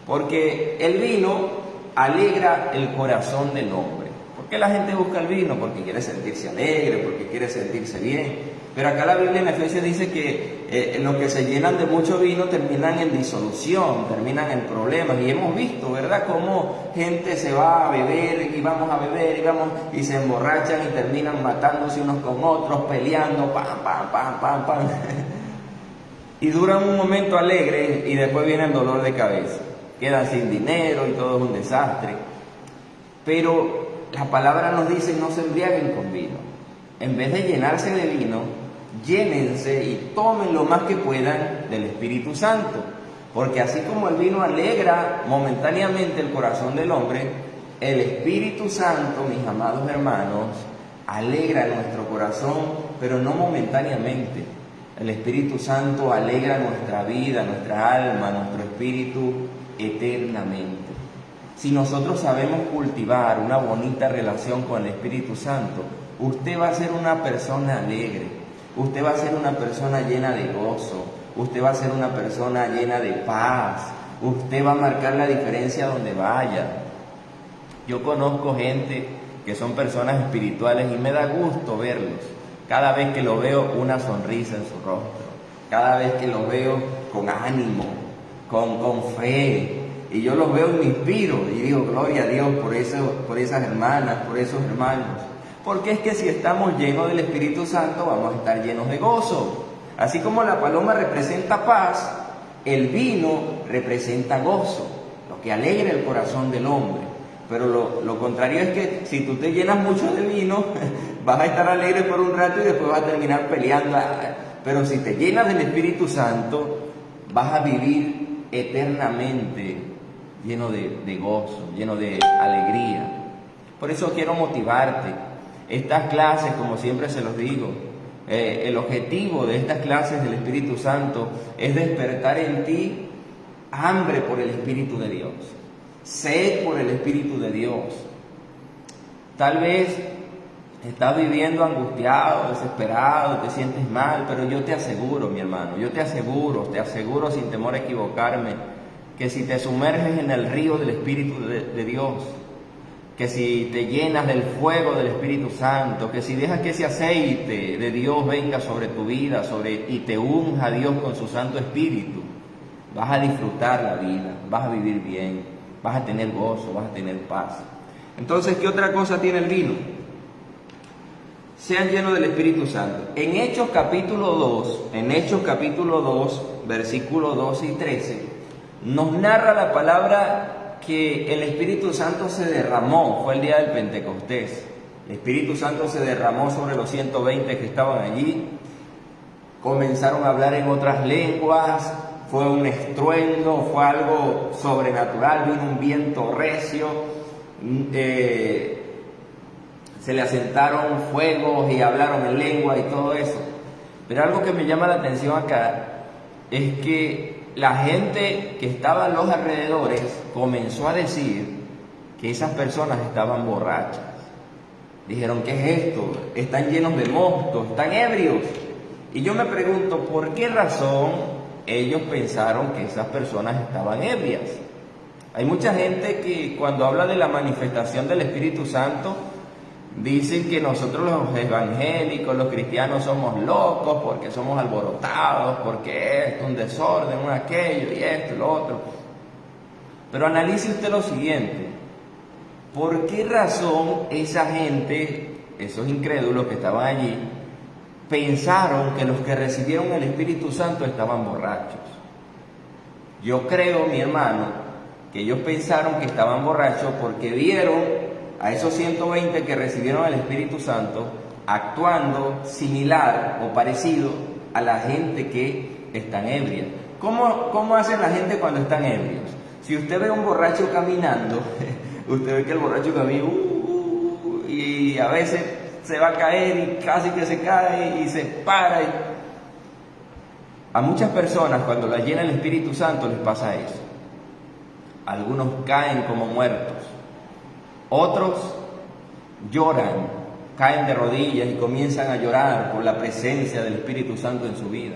Porque el vino alegra el corazón del hombre. ¿Por qué la gente busca el vino? Porque quiere sentirse alegre, porque quiere sentirse bien. Pero acá la Biblia en Efesios dice que los que se llenan de mucho vino terminan en disolución, terminan en problemas. Y hemos visto, ¿verdad?, cómo gente se va a beber y vamos a beber y se emborrachan y terminan matándose unos con otros, peleando, pam. Y duran un momento alegre y después viene el dolor de cabeza. Quedan sin dinero y todo es un desastre. Pero la palabra nos dice no se embriaguen con vino. En vez de llenarse de vino, llénense y tomen lo más que puedan del Espíritu Santo. Porque así como el vino alegra momentáneamente el corazón del hombre, el Espíritu Santo, mis amados hermanos, alegra nuestro corazón, pero no momentáneamente. El Espíritu Santo alegra nuestra vida, nuestra alma, nuestro espíritu eternamente. Si nosotros sabemos cultivar una bonita relación con el Espíritu Santo, usted va a ser una persona alegre, usted va a ser una persona llena de gozo, usted va a ser una persona llena de paz, usted va a marcar la diferencia donde vaya. Yo conozco gente que son personas espirituales y me da gusto verlos. Cada vez que lo veo, una sonrisa en su rostro, cada vez que lo veo con ánimo, con fe, y yo los veo y me inspiro y digo gloria a Dios por esas hermanas, por esos hermanos, porque es que si estamos llenos del Espíritu Santo vamos a estar llenos de gozo. Así como la paloma representa paz, el vino representa gozo, lo que alegra el corazón del hombre. Pero lo contrario es que si tú te llenas mucho de vino, vas a estar alegre por un rato y después vas a terminar peleando. Pero si te llenas del Espíritu Santo, vas a vivir eternamente lleno de gozo, lleno de alegría. Por eso quiero motivarte. Estas clases, como siempre se los digo, El objetivo de estas clases del Espíritu Santo es despertar en ti hambre por el Espíritu de Dios, sed por el Espíritu de Dios. Tal vez estás viviendo angustiado, desesperado, te sientes mal, pero yo te aseguro, mi hermano, yo te aseguro sin temor a equivocarme, que si te sumerges en el río del Espíritu de Dios, que si te llenas del fuego del Espíritu Santo, que si dejas que ese aceite de Dios venga sobre tu vida, y te unja a Dios con su Santo Espíritu, vas a disfrutar la vida, vas a vivir bien, vas a tener gozo, vas a tener paz. Entonces, ¿qué otra cosa tiene el vino? Sean llenos del Espíritu Santo. En Hechos capítulo 2, versículos 12 y 13, nos narra la palabra que el Espíritu Santo se derramó. Fue el día del Pentecostés. El Espíritu Santo se derramó sobre los 120 que estaban allí. Comenzaron a hablar en otras lenguas. Fue un estruendo, fue algo sobrenatural. Vino un viento recio. Se le asentaron fuegos y hablaron en lengua y todo eso. Pero algo que me llama la atención acá es que la gente que estaba a los alrededores comenzó a decir que esas personas estaban borrachas. Dijeron, ¿qué es esto? Están llenos de mosto, están ebrios. Y yo me pregunto, ¿por qué razón ellos pensaron que esas personas estaban ebrias? Hay mucha gente que cuando habla de la manifestación del Espíritu Santo, dicen que nosotros los evangélicos, los cristianos somos locos porque somos alborotados, porque esto, un desorden, un aquello y esto y lo otro. Pero analice usted lo siguiente, ¿por qué razón esa gente, esos incrédulos que estaban allí, pensaron que los que recibieron el Espíritu Santo estaban borrachos? Yo creo, mi hermano, que ellos pensaron que estaban borrachos porque vieron a esos 120 que recibieron el Espíritu Santo actuando similar o parecido a la gente que están ebria. ¿Cómo hacen la gente cuando están ebrios? Si usted ve a un borracho caminando, usted ve que el borracho camina y a veces se va a caer y casi que se cae y se para. A muchas personas cuando las llena el Espíritu Santo les pasa eso. Algunos caen como muertos. Otros lloran, caen de rodillas y comienzan a llorar por la presencia del Espíritu Santo en su vida.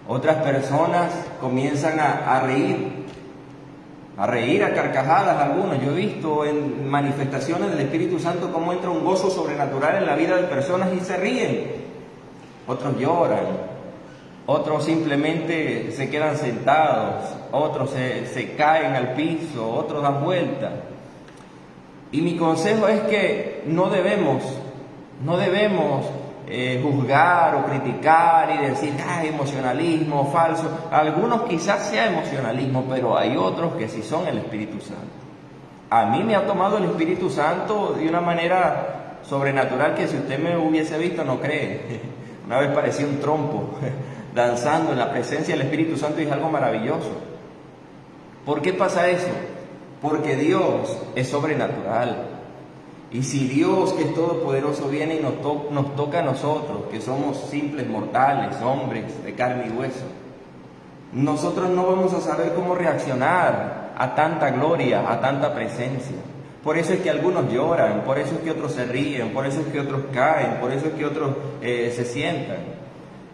Otras personas comienzan a reír a carcajadas algunos. Yo he visto en manifestaciones del Espíritu Santo cómo entra un gozo sobrenatural en la vida de personas y se ríen. Otros lloran, otros simplemente se quedan sentados, otros se caen al piso, otros dan vueltas. Y mi consejo es que no debemos juzgar o criticar y decir, emocionalismo, falso. Algunos quizás sea emocionalismo, pero hay otros que sí son el Espíritu Santo. A mí me ha tomado el Espíritu Santo de una manera sobrenatural que si usted me hubiese visto no cree. Una vez parecía un trompo danzando en la presencia del Espíritu Santo y es algo maravilloso. ¿Por qué pasa eso? Porque Dios es sobrenatural. Y si Dios, que es todopoderoso, viene y nos toca a nosotros, que somos simples mortales, hombres de carne y hueso, nosotros no vamos a saber cómo reaccionar a tanta gloria, a tanta presencia. Por eso es que algunos lloran, por eso es que otros se ríen, por eso es que otros caen, por eso es que otros se sientan.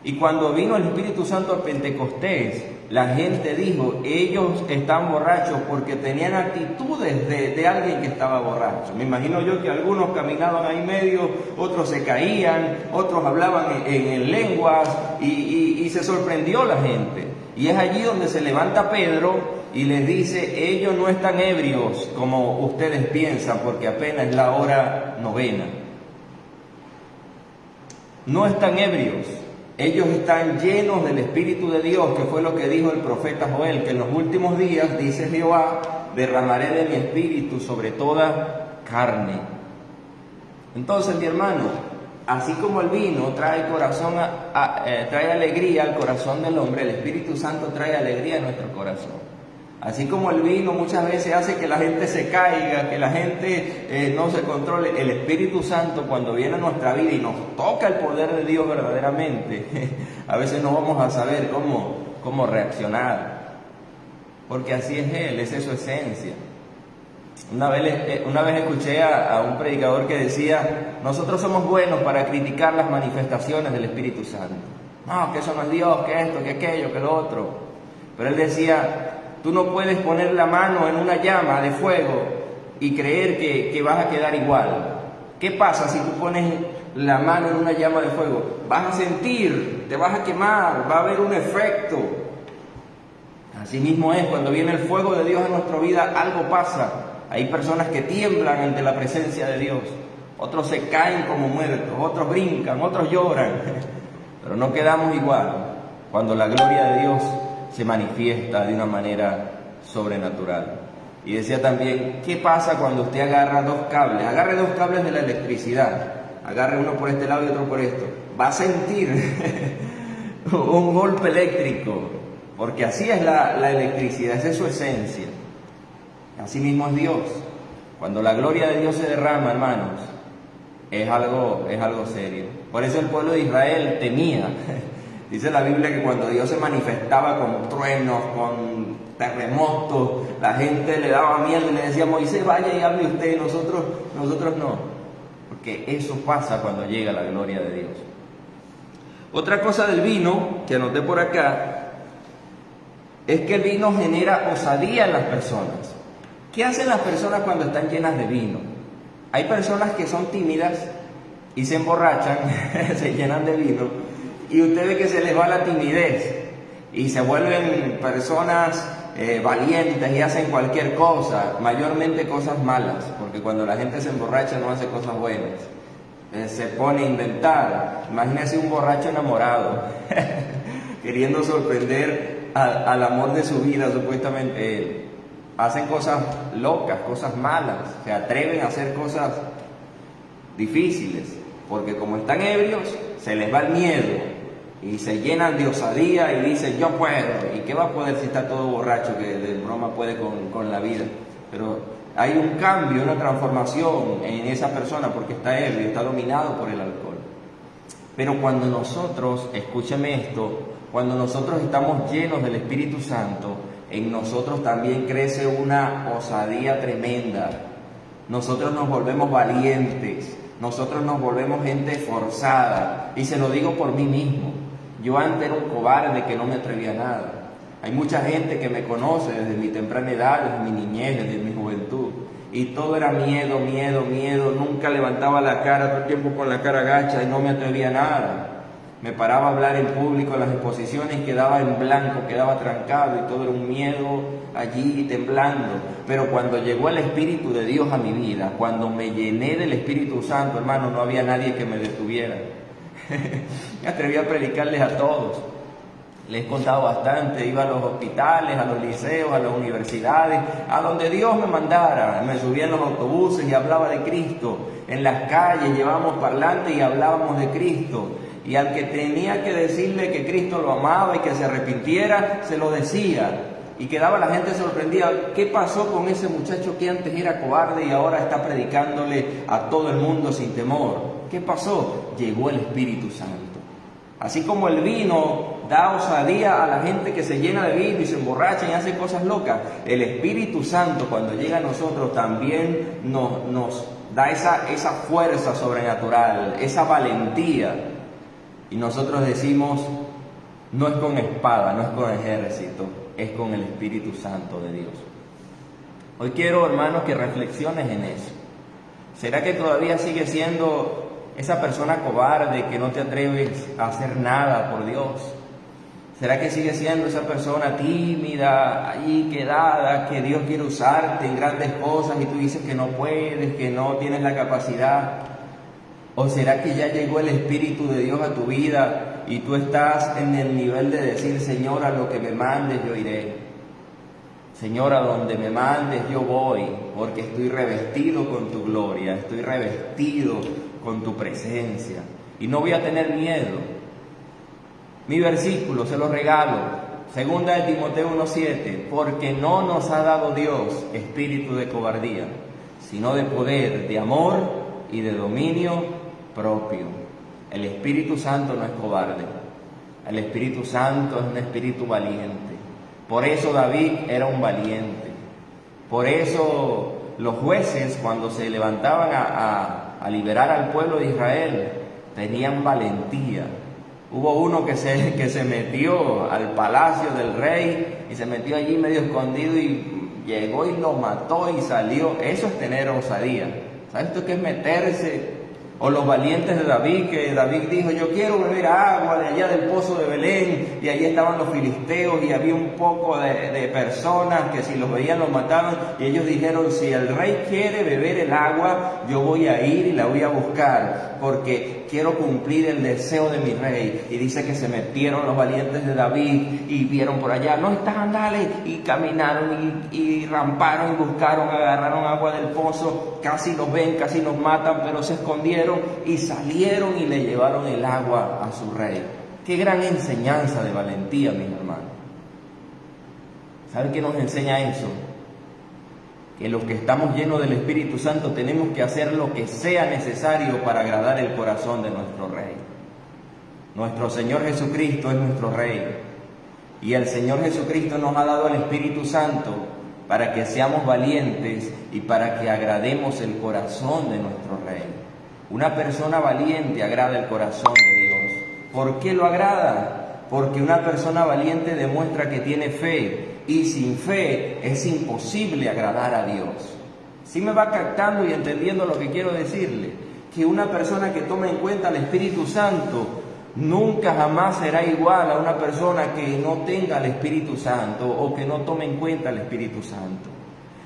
Y cuando vino el Espíritu Santo a Pentecostés, la gente dijo, ellos están borrachos porque tenían actitudes de alguien que estaba borracho. Me imagino yo que algunos caminaban ahí medio, otros se caían, otros hablaban en lenguas y se sorprendió la gente. Y es allí donde se levanta Pedro y les dice, ellos no están ebrios como ustedes piensan porque apenas es la hora 9. No están ebrios. Ellos están llenos del Espíritu de Dios, que fue lo que dijo el profeta Joel, que en los últimos días, dice Jehová, derramaré de mi Espíritu sobre toda carne. Entonces, mi hermano, así como el vino trae alegría al corazón del hombre, el Espíritu Santo trae alegría a nuestro corazón. Así como el vino muchas veces hace que la gente se caiga, que la gente no se controle, el Espíritu Santo cuando viene a nuestra vida y nos toca el poder de Dios verdaderamente, a veces no vamos a saber cómo reaccionar, porque así es Él, esa es su esencia. Una vez escuché a un predicador que decía: nosotros somos buenos para criticar las manifestaciones del Espíritu Santo. No, que eso no es Dios, que esto, que aquello, que lo otro. Pero él decía: tú no puedes poner la mano en una llama de fuego y creer que vas a quedar igual. ¿Qué pasa si tú pones la mano en una llama de fuego? Vas a sentir, te vas a quemar, va a haber un efecto. Así mismo es, cuando viene el fuego de Dios en nuestra vida, algo pasa. Hay personas que tiemblan ante la presencia de Dios, otros se caen como muertos, otros brincan, otros lloran, pero no quedamos igual cuando la gloria de Dios se manifiesta de una manera sobrenatural. Y decía también: ¿qué pasa cuando usted agarra dos cables? Agarre dos cables de la electricidad, agarre uno por este lado y otro por esto. Va a sentir un golpe eléctrico, porque así es la electricidad, esa es su esencia. Así mismo es Dios. Cuando la gloria de Dios se derrama, hermanos, es algo serio. Por eso el pueblo de Israel temía. Dice la Biblia que cuando Dios se manifestaba con truenos, con terremotos, la gente le daba miedo y le decía: Moisés, vaya y hable usted, nosotros no. Porque eso pasa cuando llega la gloria de Dios. Otra cosa del vino que anoté por acá es que el vino genera osadía en las personas. ¿Qué hacen las personas cuando están llenas de vino? Hay personas que son tímidas y se emborrachan, se llenan de vino, y usted ve que se les va la timidez y se vuelven personas valientes y hacen cualquier cosa, mayormente cosas malas, porque cuando la gente se emborracha no hace cosas buenas, se pone a inventar. Imagínese un borracho enamorado queriendo sorprender al amor de su vida, supuestamente él. Hacen cosas locas, cosas malas, se atreven a hacer cosas difíciles, porque como están ebrios, se les va el miedo y se llenan de osadía y dicen: yo puedo. ¿Y qué va a poder si está todo borracho, que de broma puede con la vida? Pero hay un cambio, una transformación en esa persona porque está ebrio, está dominado por el alcohol. Pero cuando nosotros, escúcheme esto, cuando nosotros estamos llenos del Espíritu Santo, en nosotros también crece una osadía tremenda. Nosotros nos volvemos valientes, nosotros nos volvemos gente esforzada. Y se lo digo por mí mismo. Yo antes era un cobarde que no me atrevía a nada. Hay mucha gente que me conoce desde mi temprana edad, desde mi niñez, desde mi juventud. Y todo era miedo, miedo, miedo. Nunca levantaba la cara, todo el tiempo con la cara gacha y no me atrevía a nada. Me paraba a hablar en público en las exposiciones, quedaba en blanco, quedaba trancado y todo era un miedo allí temblando. Pero cuando llegó el Espíritu de Dios a mi vida, cuando me llené del Espíritu Santo, hermano, no había nadie que me detuviera. Me atreví a predicarles a todos. Les he contado bastante, iba a los hospitales, a los liceos, a las universidades, a donde Dios me mandara. Me subía en los autobuses y hablaba de Cristo. En las calles llevábamos parlantes y hablábamos de Cristo. Y al que tenía que decirle que Cristo lo amaba y que se arrepintiera, se lo decía. Y quedaba la gente sorprendida. ¿Qué pasó con ese muchacho que antes era cobarde y ahora está predicándole a todo el mundo sin temor? ¿Qué pasó? Llegó el Espíritu Santo. Así como el vino da osadía a la gente que se llena de vino y se emborracha y hace cosas locas, el Espíritu Santo cuando llega a nosotros también nos da esa fuerza sobrenatural, esa valentía. Y nosotros decimos: no es con espada, no es con ejército, es con el Espíritu Santo de Dios. Hoy quiero, hermanos, que reflexiones en eso. ¿Será que todavía sigues siendo esa persona cobarde que no te atreves a hacer nada por Dios? ¿Será que sigues siendo esa persona tímida, allí quedada, que Dios quiere usarte en grandes cosas y tú dices que no puedes, que no tienes la capacidad? ¿O será que ya llegó el Espíritu de Dios a tu vida y tú estás en el nivel de decir: Señor, a lo que me mandes yo iré? Señor, a donde me mandes yo voy, porque estoy revestido con tu gloria, estoy revestido con tu presencia y no voy a tener miedo. Mi versículo se lo regalo: Segunda de Timoteo 1:7, porque no nos ha dado Dios espíritu de cobardía, sino de poder, de amor y de dominio propio. El Espíritu Santo no es cobarde. El Espíritu Santo es un espíritu valiente. Por eso David era un valiente. Por eso los jueces, cuando se levantaban a liberar al pueblo de Israel, tenían valentía. Hubo uno que se metió al palacio del rey y se metió allí medio escondido y llegó y lo mató y salió. Eso es tener osadía. ¿Sabes tú qué es meterse? O los valientes de David, que David dijo, yo quiero beber agua de allá del pozo de Belén, y allí estaban los filisteos y había un poco de personas que si los veían los mataban, y ellos dijeron, si el rey quiere beber el agua, yo voy a ir y la voy a buscar, porque quiero cumplir el deseo de mi rey. Y dice que se metieron los valientes de David y vieron por allá, no están, dale, y caminaron y ramparon y buscaron, agarraron agua del pozo, casi los ven, casi los matan, pero se escondieron y salieron y le llevaron el agua a su rey. Qué gran enseñanza de valentía, mis hermanos. ¿Saben qué nos enseña eso? Que los que estamos llenos del Espíritu Santo tenemos que hacer lo que sea necesario para agradar el corazón de nuestro Rey. Nuestro Señor Jesucristo es nuestro Rey. Y el Señor Jesucristo nos ha dado el Espíritu Santo para que seamos valientes y para que agrademos el corazón de nuestro Rey. Una persona valiente agrada el corazón de Dios. ¿Por qué lo agrada? Porque una persona valiente demuestra que tiene fe, y sin fe es imposible agradar a Dios. ¿Sí me va captando y entendiendo lo que quiero decirle? Que una persona que tome en cuenta el Espíritu Santo nunca jamás será igual a una persona que no tenga el Espíritu Santo o que no tome en cuenta el Espíritu Santo.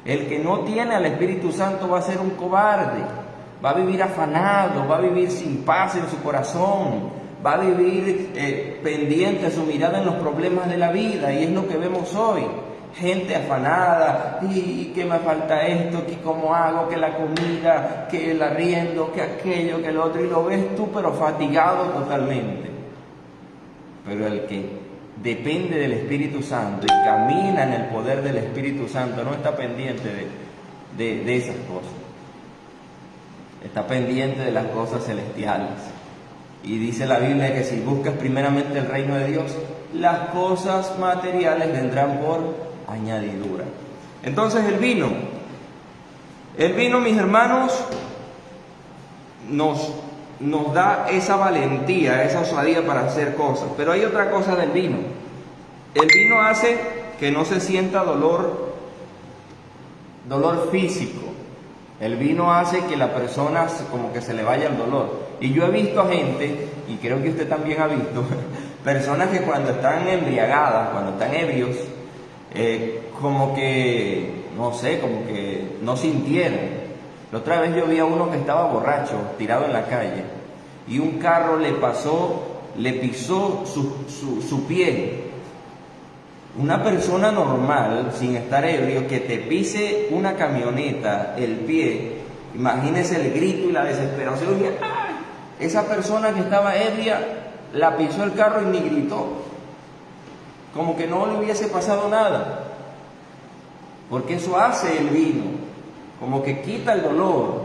El que no tiene al Espíritu Santo va a ser un cobarde, va a vivir afanado, va a vivir sin paz en su corazón, va a vivir pendiente su mirada en los problemas de la vida, y es lo que vemos hoy. Gente afanada, y que me falta esto, que cómo hago, que la comida, que el arriendo, que aquello, que el otro, y lo ves tú pero fatigado totalmente. Pero el que depende del Espíritu Santo y camina en el poder del Espíritu Santo no está pendiente de esas cosas, está pendiente de las cosas celestiales. Y dice la Biblia que si buscas primeramente el reino de Dios, las cosas materiales vendrán por añadidura. Entonces el vino, mis hermanos, nos da esa valentía, esa osadía para hacer cosas. Pero hay otra cosa del vino. El vino hace que no se sienta dolor físico. El vino hace que la persona como que se le vaya el dolor. Y yo he visto a gente, y creo que usted también ha visto, personas que cuando están embriagadas, cuando están ebrios, como que, no sé, como que no sintieron. La otra vez yo vi a uno que estaba borracho, tirado en la calle, y un carro le pisó su pie. Una persona normal, sin estar ebrio, que te pise una camioneta el pie, imagínese el grito y la desesperación. Y, ¡ay! Esa persona que estaba ebria la pisó el carro y ni gritó, como que no le hubiese pasado nada, porque eso hace el vino, como que quita el dolor.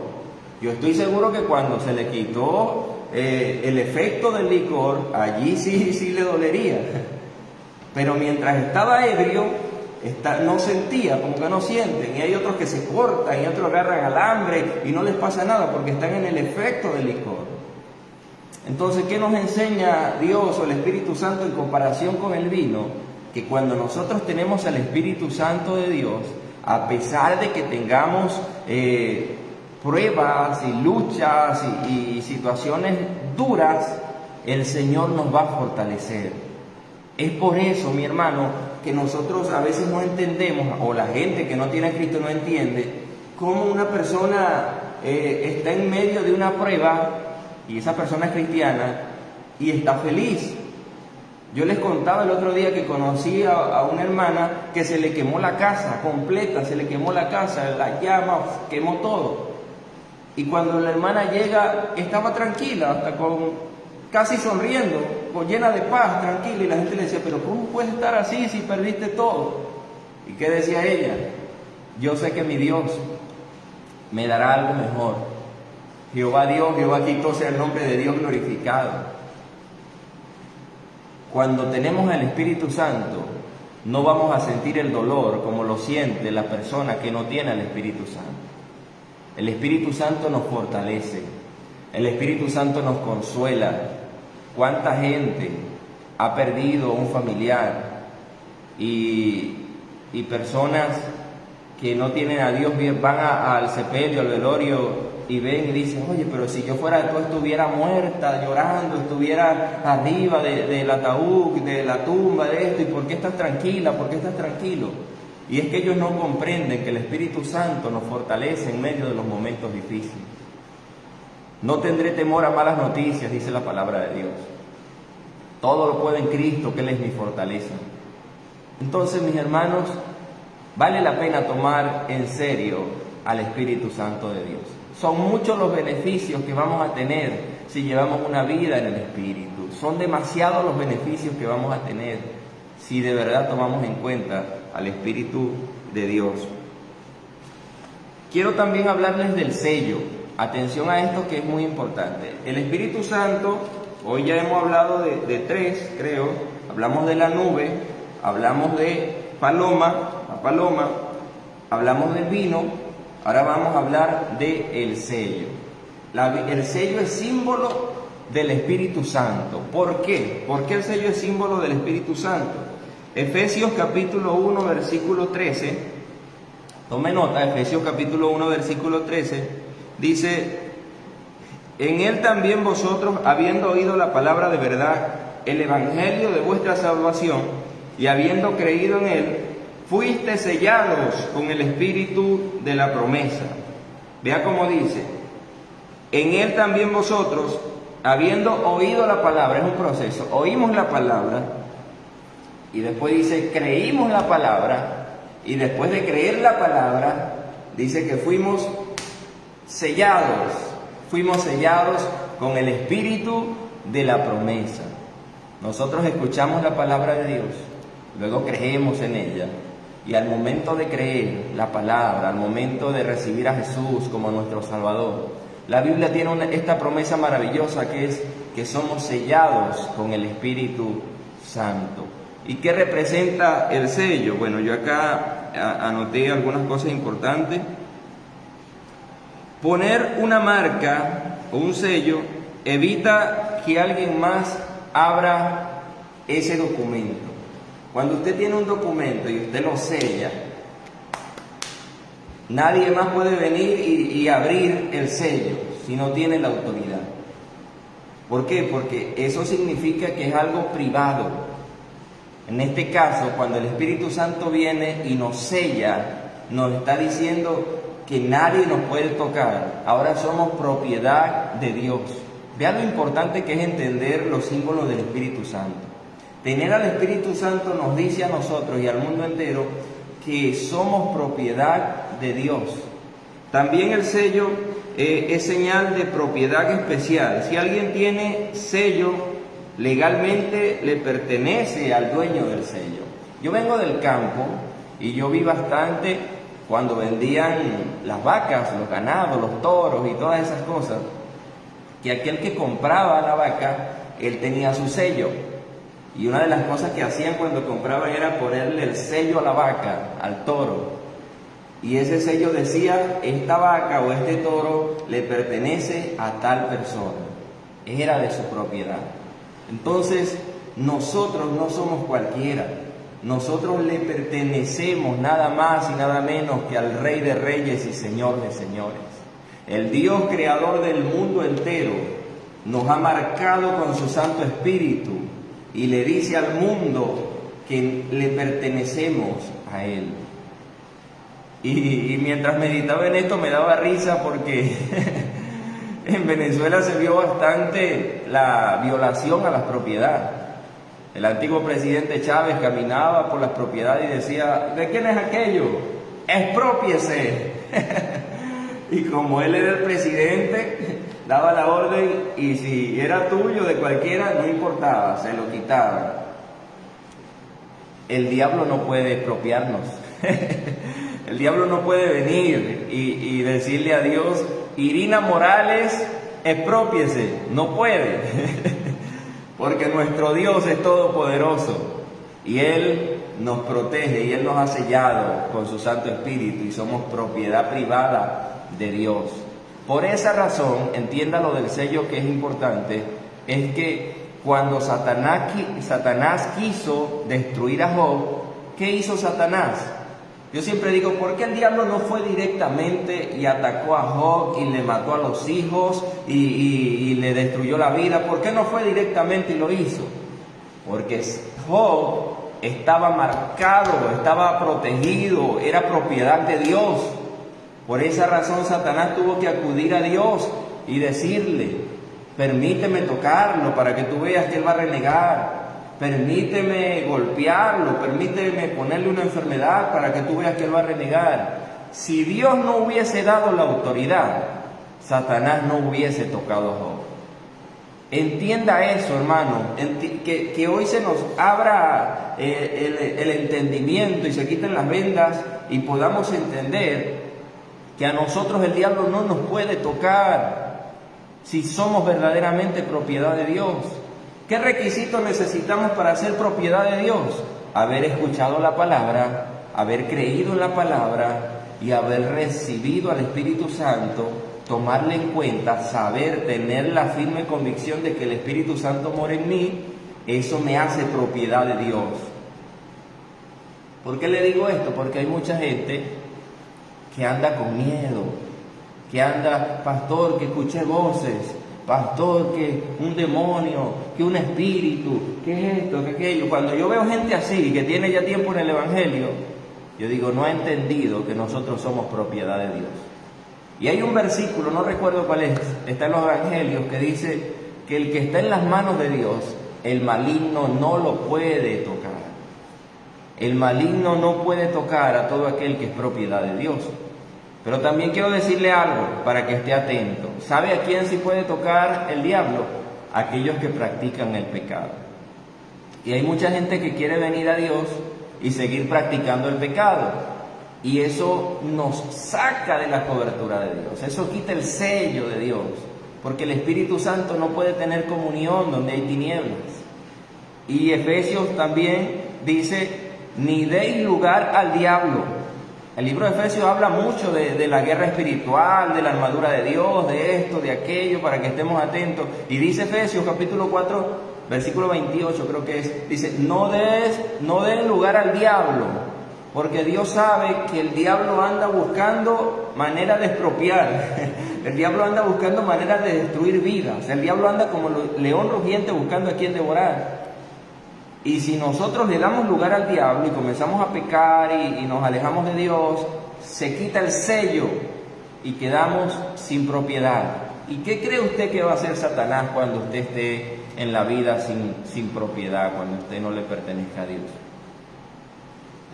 Yo estoy seguro que cuando se le quitó el efecto del licor, allí sí le dolería. Pero mientras estaba ebrio, no sentía, como que no sienten. Y hay otros que se cortan, y otros agarran alambre y no les pasa nada porque están en el efecto del licor. Entonces, ¿qué nos enseña Dios o el Espíritu Santo en comparación con el vino? Que cuando nosotros tenemos al Espíritu Santo de Dios, a pesar de que tengamos pruebas y luchas y situaciones duras, el Señor nos va a fortalecer. Es por eso, mi hermano, que nosotros a veces no entendemos, o la gente que no tiene a Cristo no entiende, cómo una persona está en medio de una prueba, y esa persona es cristiana, y está feliz. Yo les contaba el otro día que conocí a una hermana que se le quemó la casa completa, se le quemó la casa, la llama, quemó todo. Y cuando la hermana llega, estaba tranquila, hasta casi sonriendo. llena de paz, tranquila, y la gente le decía, pero ¿cómo puedes estar así si perdiste todo? ¿Y qué decía ella? Yo sé que mi Dios me dará algo mejor. Jehová Dios, Jehová quitó sea el nombre de Dios glorificado. Cuando tenemos al Espíritu Santo, no vamos a sentir el dolor como lo siente la persona que no tiene al Espíritu Santo. El Espíritu Santo nos fortalece, el Espíritu Santo nos consuela. ¿Cuánta gente ha perdido un familiar y personas que no tienen a Dios van al sepelio, al velorio, y ven y dicen, oye, pero si yo fuera tú estuviera muerta, llorando, estuviera arriba del ataúd, de la tumba, de esto, ¿y por qué estás tranquila? ¿Por qué estás tranquilo? Y es que ellos no comprenden que el Espíritu Santo nos fortalece en medio de los momentos difíciles. No tendré temor a malas noticias, dice la palabra de Dios. Todo lo puedo en Cristo, que Él es mi fortaleza. Entonces, mis hermanos, vale la pena tomar en serio al Espíritu Santo de Dios. Son muchos los beneficios que vamos a tener si llevamos una vida en el Espíritu. Son demasiados los beneficios que vamos a tener si de verdad tomamos en cuenta al Espíritu de Dios. Quiero también hablarles del sello. Atención a esto que es muy importante. El Espíritu Santo, hoy ya hemos hablado de tres, creo. Hablamos de la nube, hablamos de la paloma, hablamos del vino. Ahora vamos a hablar del sello. El sello es símbolo del Espíritu Santo. ¿Por qué? ¿Por qué el sello es símbolo del Espíritu Santo? Efesios capítulo 1, versículo 13. Tome nota, Efesios capítulo 1, versículo 13. Dice, en él también vosotros, habiendo oído la palabra de verdad, el evangelio de vuestra salvación, y habiendo creído en él, fuiste sellados con el Espíritu de la promesa. Vea cómo dice, en él también vosotros, habiendo oído la palabra, es un proceso, oímos la palabra, y después dice, creímos la palabra, y después de creer la palabra, dice que fuimos sellados con el Espíritu de la promesa. Nosotros escuchamos la palabra de Dios, luego creemos en ella, y al momento de creer la palabra, al momento de recibir a Jesús como nuestro Salvador, la Biblia tiene esta promesa maravillosa que es que somos sellados con el Espíritu Santo. ¿Y qué representa el sello? Bueno, yo acá anoté algunas cosas importantes. Poner una marca o un sello evita que alguien más abra ese documento. Cuando usted tiene un documento y usted lo sella, nadie más puede venir y abrir el sello si no tiene la autoridad. ¿Por qué? Porque eso significa que es algo privado. En este caso, cuando el Espíritu Santo viene y nos sella, nos está diciendo que nadie nos puede tocar. Ahora somos propiedad de Dios. Vea lo importante que es entender los símbolos del Espíritu Santo. Tener al Espíritu Santo nos dice a nosotros y al mundo entero que somos propiedad de Dios. También el sello es señal de propiedad especial. Si alguien tiene sello, legalmente le pertenece al dueño del sello. Yo vengo del campo y yo vi bastante cuando vendían las vacas, los ganados, los toros y todas esas cosas, que aquel que compraba la vaca, él tenía su sello. Y una de las cosas que hacían cuando compraban era ponerle el sello a la vaca, al toro. Y ese sello decía, esta vaca o este toro le pertenece a tal persona. Era de su propiedad. Entonces, nosotros no somos cualquiera. Nosotros le pertenecemos nada más y nada menos que al Rey de Reyes y Señor de Señores. El Dios creador del mundo entero nos ha marcado con su Santo Espíritu y le dice al mundo que le pertenecemos a Él. Y mientras meditaba en esto me daba risa porque en Venezuela se vio bastante la violación a las propiedades. El antiguo presidente Chávez caminaba por las propiedades y decía, ¿de quién es aquello? Exprópiese. Y como él era el presidente, daba la orden y si era tuyo, de cualquiera, no importaba, se lo quitaban. El diablo no puede expropiarnos. El diablo no puede venir y decirle a Dios, Irina Morales, exprópiese. No puede. Porque nuestro Dios es todopoderoso y Él nos protege y Él nos ha sellado con su Santo Espíritu y somos propiedad privada de Dios. Por esa razón, entienda lo del sello que es importante, es que cuando Satanás quiso destruir a Job, ¿qué hizo Satanás? Yo siempre digo, ¿por qué el diablo no fue directamente y atacó a Job y le mató a los hijos y le destruyó la vida? ¿Por qué no fue directamente y lo hizo? Porque Job estaba marcado, estaba protegido, era propiedad de Dios. Por esa razón Satanás tuvo que acudir a Dios y decirle, permíteme tocarlo para que tú veas que él va a renegar. Permíteme golpearlo, permíteme ponerle una enfermedad para que tú veas que él va a renegar. Si Dios no hubiese dado la autoridad, Satanás no hubiese tocado a Job. Entienda eso, hermano, que hoy se nos abra el entendimiento y se quiten las vendas y podamos entender que a nosotros el diablo no nos puede tocar si somos verdaderamente propiedad de Dios. ¿Qué requisitos necesitamos para ser propiedad de Dios? Haber escuchado la palabra, haber creído en la palabra y haber recibido al Espíritu Santo, tomarle en cuenta, saber, tener la firme convicción de que el Espíritu Santo mora en mí. Eso me hace propiedad de Dios. ¿Por qué le digo esto? Porque hay mucha gente que anda con miedo, que anda, pastor, que escuché voces, pastor, que un demonio, que un espíritu, que esto, que aquello. Cuando yo veo gente así, que tiene ya tiempo en el Evangelio, yo digo, no ha entendido que nosotros somos propiedad de Dios. Y hay un versículo, no recuerdo cuál es, está en los Evangelios, que dice que el que está en las manos de Dios, el maligno no lo puede tocar. El maligno no puede tocar a todo aquel que es propiedad de Dios. Pero también quiero decirle algo para que esté atento. ¿Sabe a quién sí puede tocar el diablo? Aquellos que practican el pecado. Y hay mucha gente que quiere venir a Dios y seguir practicando el pecado. Y eso nos saca de la cobertura de Dios. Eso quita el sello de Dios. Porque el Espíritu Santo no puede tener comunión donde hay tinieblas. Y Efesios también dice, ni deis lugar al diablo. El libro de Efesios habla mucho de la guerra espiritual, de la armadura de Dios, de esto, de aquello, para que estemos atentos. Y dice Efesios capítulo 4, versículo 28 creo que es, dice, no den lugar al diablo, porque Dios sabe que el diablo anda buscando maneras de expropiar. El diablo anda buscando maneras de destruir vidas. El diablo anda como león rugiente buscando a quien devorar. Y si nosotros le damos lugar al diablo y comenzamos a pecar y nos alejamos de Dios, se quita el sello y quedamos sin propiedad. ¿Y qué cree usted que va a hacer Satanás cuando usted esté en la vida sin propiedad, cuando usted no le pertenezca a Dios?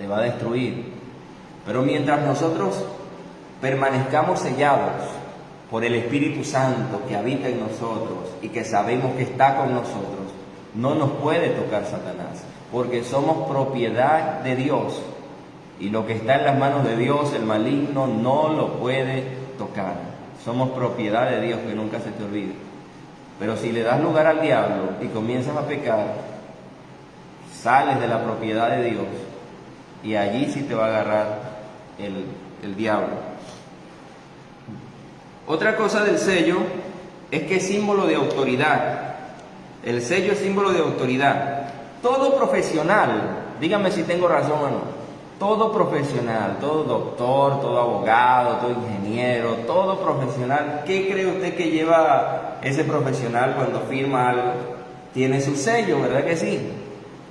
Le va a destruir. Pero mientras nosotros permanezcamos sellados por el Espíritu Santo que habita en nosotros y que sabemos que está con nosotros, no nos puede tocar Satanás, porque somos propiedad de Dios. Y lo que está en las manos de Dios, el maligno no lo puede tocar. Somos propiedad de Dios, que nunca se te olvide. Pero si le das lugar al diablo y comienzas a pecar, sales de la propiedad de Dios y allí sí te va a agarrar el diablo. Otra cosa del sello es que es símbolo de autoridad. El sello es símbolo de autoridad. Todo profesional, dígame si tengo razón o no, todo profesional, todo doctor, todo abogado, todo ingeniero, todo profesional, ¿qué cree usted que lleva ese profesional cuando firma algo? Tiene su sello, ¿verdad que sí?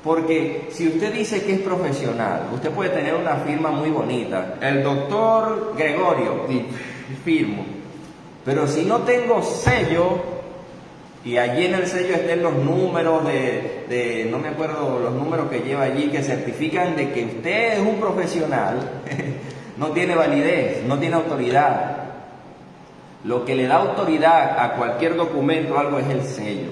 Porque si usted dice que es profesional, usted puede tener una firma muy bonita, el doctor Gregorio, y firmo. Pero si no tengo sello, y allí en el sello estén los números no me acuerdo los números que lleva allí, que certifican de que usted es un profesional, no tiene validez, no tiene autoridad. Lo que le da autoridad a cualquier documento o algo es el sello.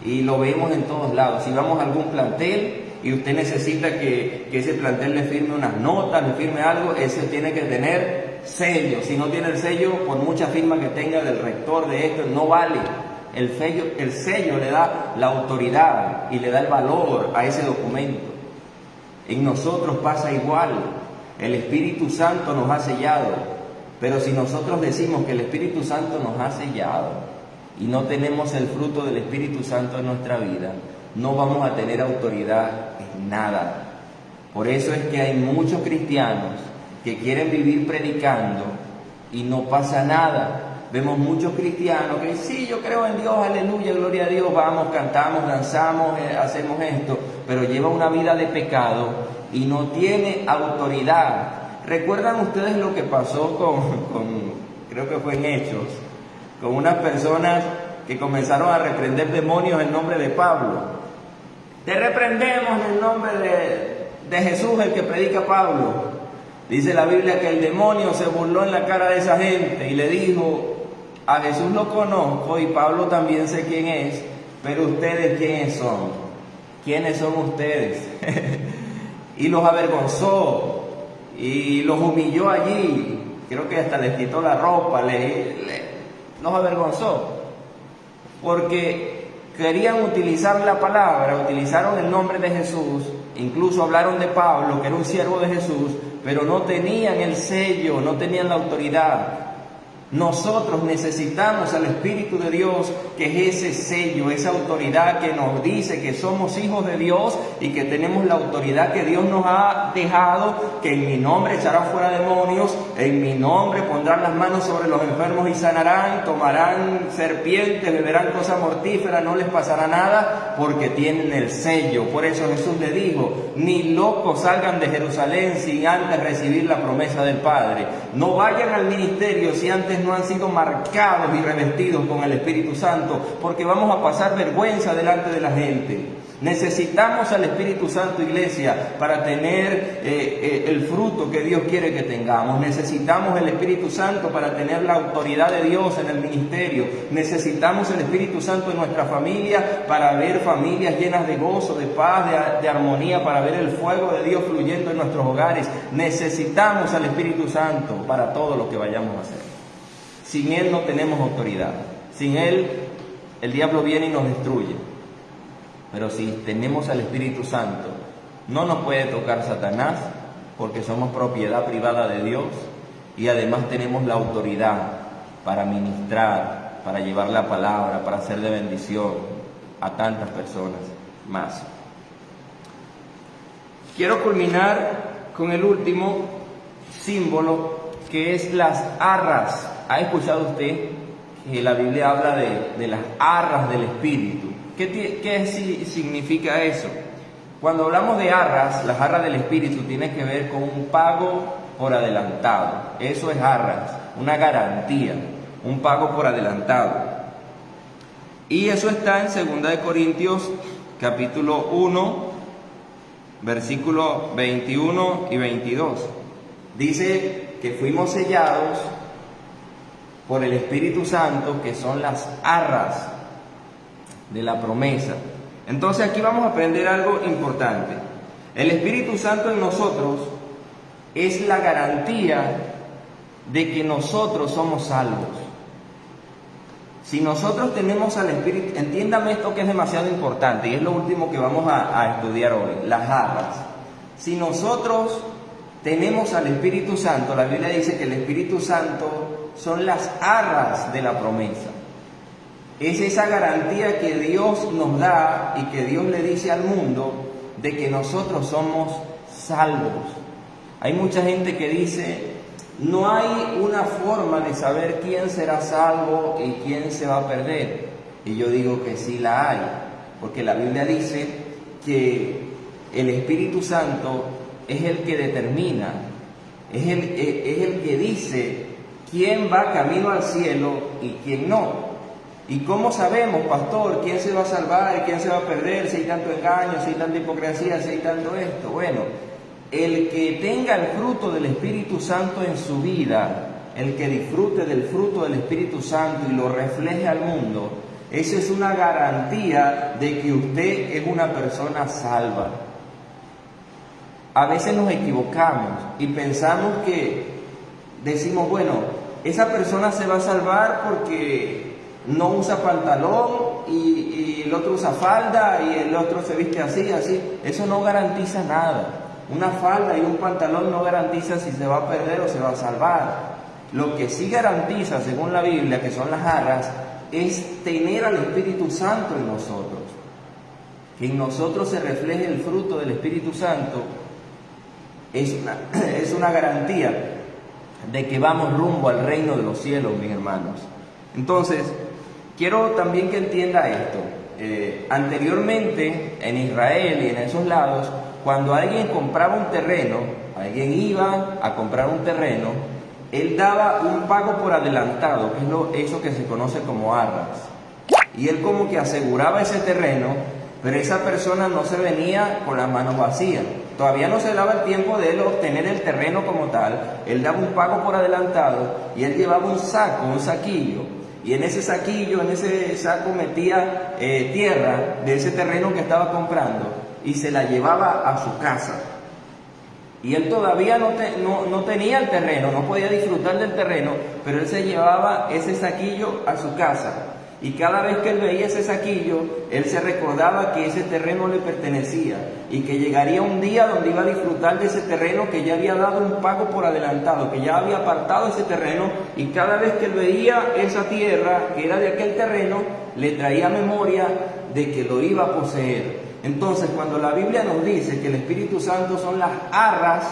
Y lo vemos en todos lados. Si vamos a algún plantel y usted necesita que ese plantel le firme unas notas, le firme algo, ese tiene que tener sello. Si no tiene el sello, por mucha firma que tenga del rector de esto, no vale. El sello le da la autoridad y le da el valor a ese documento. En nosotros pasa igual. El Espíritu Santo nos ha sellado. Pero si nosotros decimos que el Espíritu Santo nos ha sellado y no tenemos el fruto del Espíritu Santo en nuestra vida, no vamos a tener autoridad en nada. Por eso es que hay muchos cristianos que quieren vivir predicando y no pasa nada. Vemos muchos cristianos que sí, yo creo en Dios, aleluya, gloria a Dios, vamos, cantamos, danzamos, hacemos esto, pero lleva una vida de pecado y no tiene autoridad. ¿Recuerdan ustedes lo que pasó creo que fue en Hechos, con unas personas que comenzaron a reprender demonios en nombre de Pablo? Te reprendemos en el nombre de Jesús, el que predica Pablo. Dice la Biblia que el demonio se burló en la cara de esa gente y le dijo: a Jesús lo conozco y Pablo también sé quién es, pero ustedes ¿quiénes son? ¿Quiénes son ustedes? Y los avergonzó y los humilló allí. Creo que hasta les quitó la ropa, los avergonzó. Porque querían utilizar la palabra, utilizaron el nombre de Jesús, incluso hablaron de Pablo, que era un siervo de Jesús, pero no tenían el sello, no tenían la autoridad. Nosotros necesitamos al Espíritu de Dios, que es ese sello, esa autoridad que nos dice que somos hijos de Dios y que tenemos la autoridad que Dios nos ha dejado, que en mi nombre echarán fuera demonios, en mi nombre pondrán las manos sobre los enfermos y sanarán, tomarán serpientes, beberán cosas mortíferas, no les pasará nada, porque tienen el sello. Por eso Jesús le dijo: ni locos salgan de Jerusalén sin antes recibir la promesa del Padre. No vayan al ministerio si antes no han sido marcados y revestidos con el Espíritu Santo, porque vamos a pasar vergüenza delante de la gente. Necesitamos al Espíritu Santo, iglesia, para tener el fruto que Dios quiere que tengamos. Necesitamos el Espíritu Santo para tener la autoridad de Dios en el ministerio. Necesitamos el Espíritu Santo en nuestra familia para ver familias llenas de gozo, de paz, de armonía, para ver el fuego de Dios fluyendo en nuestros hogares. Necesitamos al Espíritu Santo para todo lo que vayamos a hacer. Sin Él no tenemos autoridad. Sin Él, el diablo viene y nos destruye. Pero si tenemos al Espíritu Santo, no nos puede tocar Satanás, porque somos propiedad privada de Dios, y además tenemos la autoridad para ministrar, para llevar la palabra, para ser de bendición a tantas personas más. Quiero culminar con el último símbolo, que es las arras. ¿Ha escuchado usted que la Biblia habla de las arras del Espíritu? ¿Qué significa eso? Cuando hablamos de arras, las arras del Espíritu tienen que ver con un pago por adelantado. Eso es arras, una garantía, un pago por adelantado. Y eso está en 2 Corintios capítulo 1, versículos 21 y 22. Dice que fuimos sellados por el Espíritu Santo, que son las arras de la promesa. Entonces aquí vamos a aprender algo importante. El Espíritu Santo en nosotros es la garantía de que nosotros somos salvos. Si nosotros tenemos al Espíritu, entiéndame esto que es demasiado importante y es lo último que vamos a estudiar hoy, las arras. Si nosotros tenemos al Espíritu Santo, la Biblia dice que el Espíritu Santo son las arras de la promesa. Es esa garantía que Dios nos da y que Dios le dice al mundo de que nosotros somos salvos. Hay mucha gente que dice: no hay una forma de saber quién será salvo y quién se va a perder. Y yo digo que sí la hay, porque la Biblia dice que el Espíritu Santo es el que determina, es el que dice quién va camino al cielo y quién no. ¿Y cómo sabemos, pastor, quién se va a salvar y quién se va a perder, si hay tanto engaño, si hay tanta hipocresía, si hay tanto esto? Bueno, el que tenga el fruto del Espíritu Santo en su vida el que disfrute del fruto del Espíritu Santo y lo refleje al mundo, eso es una garantía de que usted es una persona salva. A veces nos equivocamos y pensamos decimos, bueno, esa persona se va a salvar porque no usa pantalón y el otro usa falda y el otro se viste así. Eso no garantiza nada. Una falda y un pantalón no garantiza si se va a perder o se va a salvar. Lo que sí garantiza, según la Biblia, que son las arras, es tener al Espíritu Santo en nosotros. Que en nosotros se refleje el fruto del Espíritu Santo es una garantía de que vamos rumbo al reino de los cielos, mis hermanos. Entonces, quiero también que entienda esto. Anteriormente, en Israel y en esos lados, cuando alguien compraba un terreno, alguien iba a comprar un terreno, él daba un pago por adelantado, que es eso que se conoce como arras. Y él como que aseguraba ese terreno, pero esa persona no se venía con las manos vacías. Todavía no se daba el tiempo de él obtener el terreno como tal. Él daba un pago por adelantado y él llevaba un saco, un saquillo. Y en ese saquillo, en ese saco metía tierra de ese terreno que estaba comprando y se la llevaba a su casa. Y él todavía no tenía el terreno, no podía disfrutar del terreno, pero él se llevaba ese saquillo a su casa. Y cada vez que él veía ese saquillo, él se recordaba que ese terreno le pertenecía y que llegaría un día donde iba a disfrutar de ese terreno, que ya había dado un pago por adelantado, que ya había apartado ese terreno, y cada vez que él veía esa tierra que era de aquel terreno, le traía memoria de que lo iba a poseer. Entonces, cuando la Biblia nos dice que el Espíritu Santo son las arras,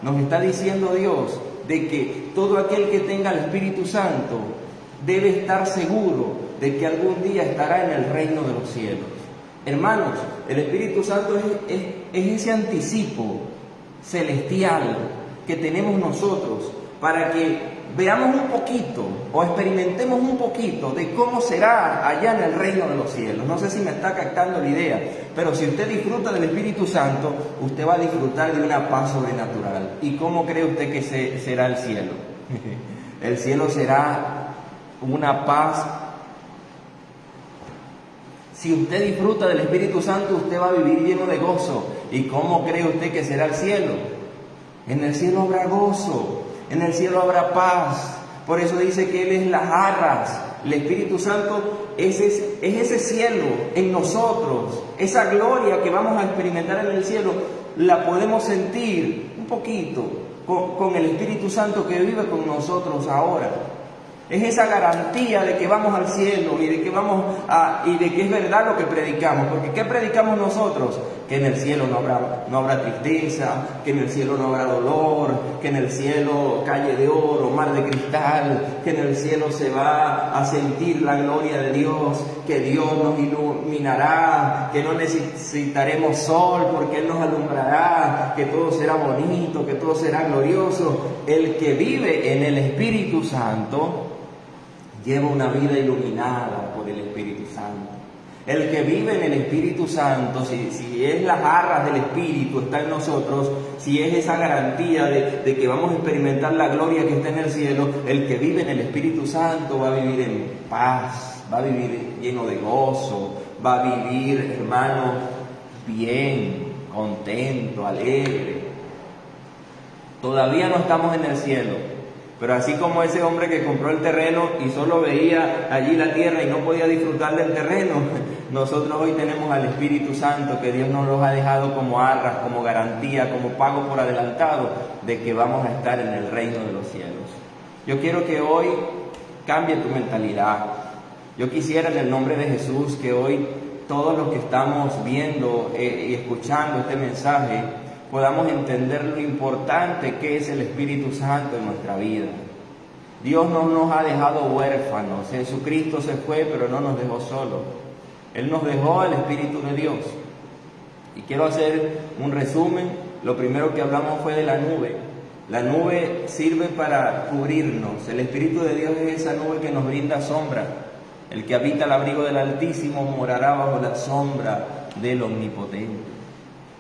nos está diciendo Dios de que todo aquel que tenga el Espíritu Santo debe estar seguro de que algún día estará en el reino de los cielos. Hermanos, el Espíritu Santo es ese anticipo celestial que tenemos nosotros para que veamos un poquito o experimentemos un poquito de cómo será allá en el reino de los cielos. No sé si me está captando la idea, pero si usted disfruta del Espíritu Santo, usted va a disfrutar de una paz sobrenatural. ¿Y cómo cree usted que será el cielo? El cielo será una paz. Si usted disfruta del Espíritu Santo, usted va a vivir lleno de gozo. ¿Y cómo cree usted que será el cielo? En el cielo habrá gozo, en el cielo habrá paz. Por eso dice que Él es las arras. El Espíritu Santo es ese cielo en nosotros. Esa gloria que vamos a experimentar en el cielo, la podemos sentir un poquito con el Espíritu Santo que vive con nosotros ahora. Es esa garantía de que vamos al cielo y de que es verdad lo que predicamos. Porque ¿qué predicamos nosotros? Que en el cielo no habrá tristeza, que en el cielo no habrá dolor, que en el cielo calle de oro, mar de cristal, que en el cielo se va a sentir la gloria de Dios, que Dios nos iluminará, que no necesitaremos sol porque Él nos alumbrará, que todo será bonito, que todo será glorioso. El que vive en el Espíritu Santo lleva una vida iluminada por el Espíritu Santo. El que vive en el Espíritu Santo, si es las arras del Espíritu, está en nosotros, si es esa garantía de que vamos a experimentar la gloria que está en el cielo, el que vive en el Espíritu Santo va a vivir en paz, va a vivir lleno de gozo, va a vivir, hermano, bien, contento, alegre. Todavía no estamos en el cielo. Pero así como ese hombre que compró el terreno y solo veía allí la tierra y no podía disfrutar del terreno, nosotros hoy tenemos al Espíritu Santo que Dios nos los ha dejado como arras, como garantía, como pago por adelantado de que vamos a estar en el reino de los cielos. Yo quiero que hoy cambie tu mentalidad. Yo quisiera en el nombre de Jesús que hoy todos los que estamos viendo y escuchando este mensaje podamos entender lo importante que es el Espíritu Santo en nuestra vida. Dios no nos ha dejado huérfanos. Jesucristo se fue, pero no nos dejó solos. Él nos dejó el Espíritu de Dios. Y quiero hacer un resumen. Lo primero que hablamos fue de la nube. La nube sirve para cubrirnos. El Espíritu de Dios es esa nube que nos brinda sombra. El que habita al abrigo del Altísimo morará bajo la sombra del Omnipotente.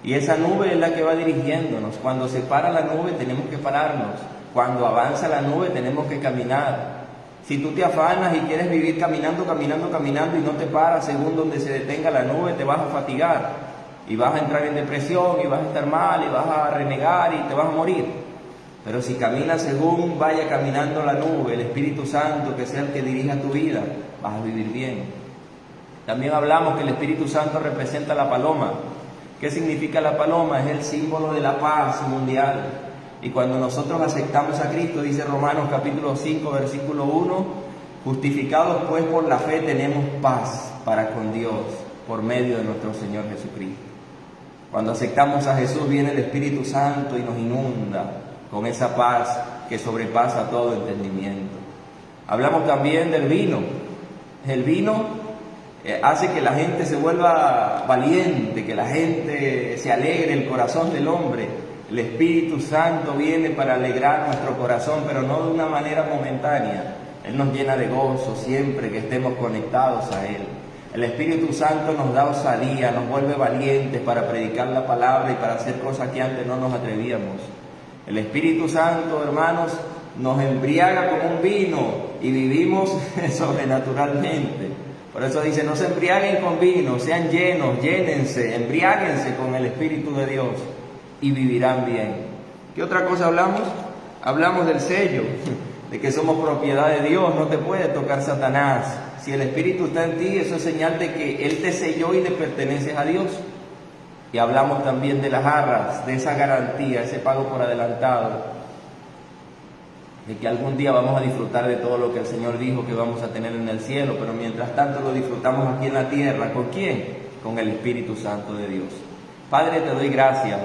Y esa nube es la que va dirigiéndonos. Cuando se para la nube tenemos que pararnos. Cuando avanza la nube tenemos que caminar. Si tú te afanas y quieres vivir caminando y no te paras según donde se detenga la nube, te vas a fatigar y vas a entrar en depresión y vas a estar mal y vas a renegar y te vas a morir. Pero si caminas según vaya caminando la nube, el Espíritu Santo, que sea el que dirija tu vida, vas a vivir bien. También hablamos que el Espíritu Santo representa la paloma. ¿Qué significa la paloma? Es el símbolo de la paz mundial. Y cuando nosotros aceptamos a Cristo, dice Romanos capítulo 5, versículo 1, justificados pues por la fe tenemos paz para con Dios por medio de nuestro Señor Jesucristo. Cuando aceptamos a Jesús viene el Espíritu Santo y nos inunda con esa paz que sobrepasa todo entendimiento. Hablamos también del vino. El vino hace que la gente se vuelva valiente, que la gente se alegre, el corazón del hombre. El Espíritu Santo viene para alegrar nuestro corazón, pero no de una manera momentánea. Él nos llena de gozo siempre que estemos conectados a Él. El Espíritu Santo nos da osadía, nos vuelve valientes para predicar la palabra y para hacer cosas que antes no nos atrevíamos. El Espíritu Santo, hermanos, nos embriaga como un vino y vivimos sobrenaturalmente. Por eso dice, no se embriaguen con vino, sean llenos, llénense, embriáguense con el Espíritu de Dios y vivirán bien. ¿Qué otra cosa hablamos? Hablamos del sello, de que somos propiedad de Dios, no te puede tocar Satanás. Si el Espíritu está en ti, eso es señal de que Él te selló y le perteneces a Dios. Y hablamos también de las arras, de esa garantía, ese pago por adelantado, de que algún día vamos a disfrutar de todo lo que el Señor dijo que vamos a tener en el cielo, pero mientras tanto lo disfrutamos aquí en la tierra. ¿Con quién? Con el Espíritu Santo de Dios. Padre, te doy gracias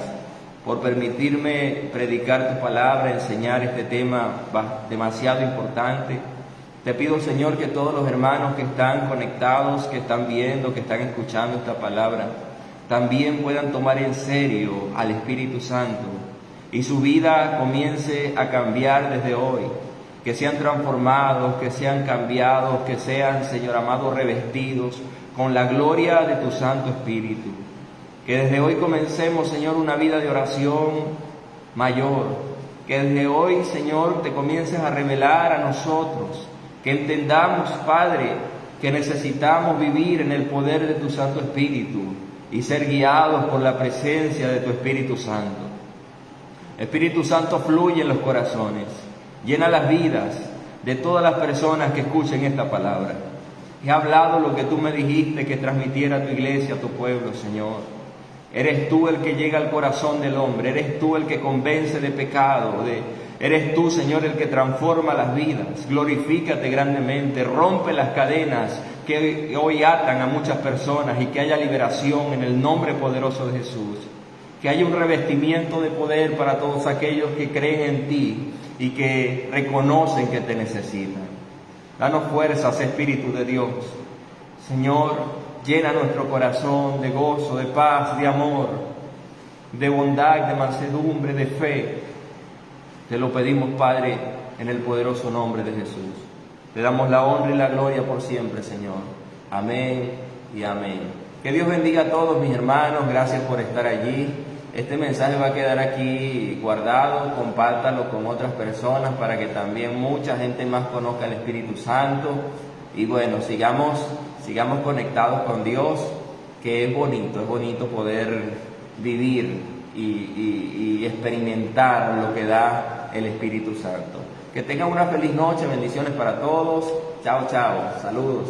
por permitirme predicar tu palabra, enseñar este tema demasiado importante. Te pido, Señor, que todos los hermanos que están conectados, que están viendo, que están escuchando esta palabra, también puedan tomar en serio al Espíritu Santo y su vida comience a cambiar desde hoy, que sean transformados, que sean cambiados, que sean, Señor amado, revestidos con la gloria de tu Santo Espíritu. Que desde hoy comencemos, Señor, una vida de oración mayor. Que desde hoy, Señor, te comiences a revelar a nosotros. Que entendamos, Padre, que necesitamos vivir en el poder de tu Santo Espíritu y ser guiados por la presencia de tu Espíritu Santo. Espíritu Santo, fluye en los corazones. Llena las vidas de todas las personas que escuchen esta palabra. He hablado lo que tú me dijiste que transmitiera a tu iglesia, a tu pueblo, Señor. Eres tú el que llega al corazón del hombre, eres tú el que convence de pecado, eres tú, Señor, el que transforma las vidas. Glorifícate grandemente, rompe las cadenas que hoy atan a muchas personas y que haya liberación en el nombre poderoso de Jesús. Que haya un revestimiento de poder para todos aquellos que creen en ti y que reconocen que te necesitan. Danos fuerzas, Espíritu de Dios. Señor, llena nuestro corazón de gozo, de paz, de amor, de bondad, de mansedumbre, de fe. Te lo pedimos, Padre, en el poderoso nombre de Jesús. Te damos la honra y la gloria por siempre, Señor. Amén y amén. Que Dios bendiga a todos mis hermanos. Gracias por estar allí. Este mensaje va a quedar aquí guardado. Compártalo con otras personas para que también mucha gente más conozca el Espíritu Santo. Y bueno, sigamos conectados con Dios, que es bonito poder vivir y experimentar lo que da el Espíritu Santo. Que tengan una feliz noche, bendiciones para todos. Chao, chao, saludos.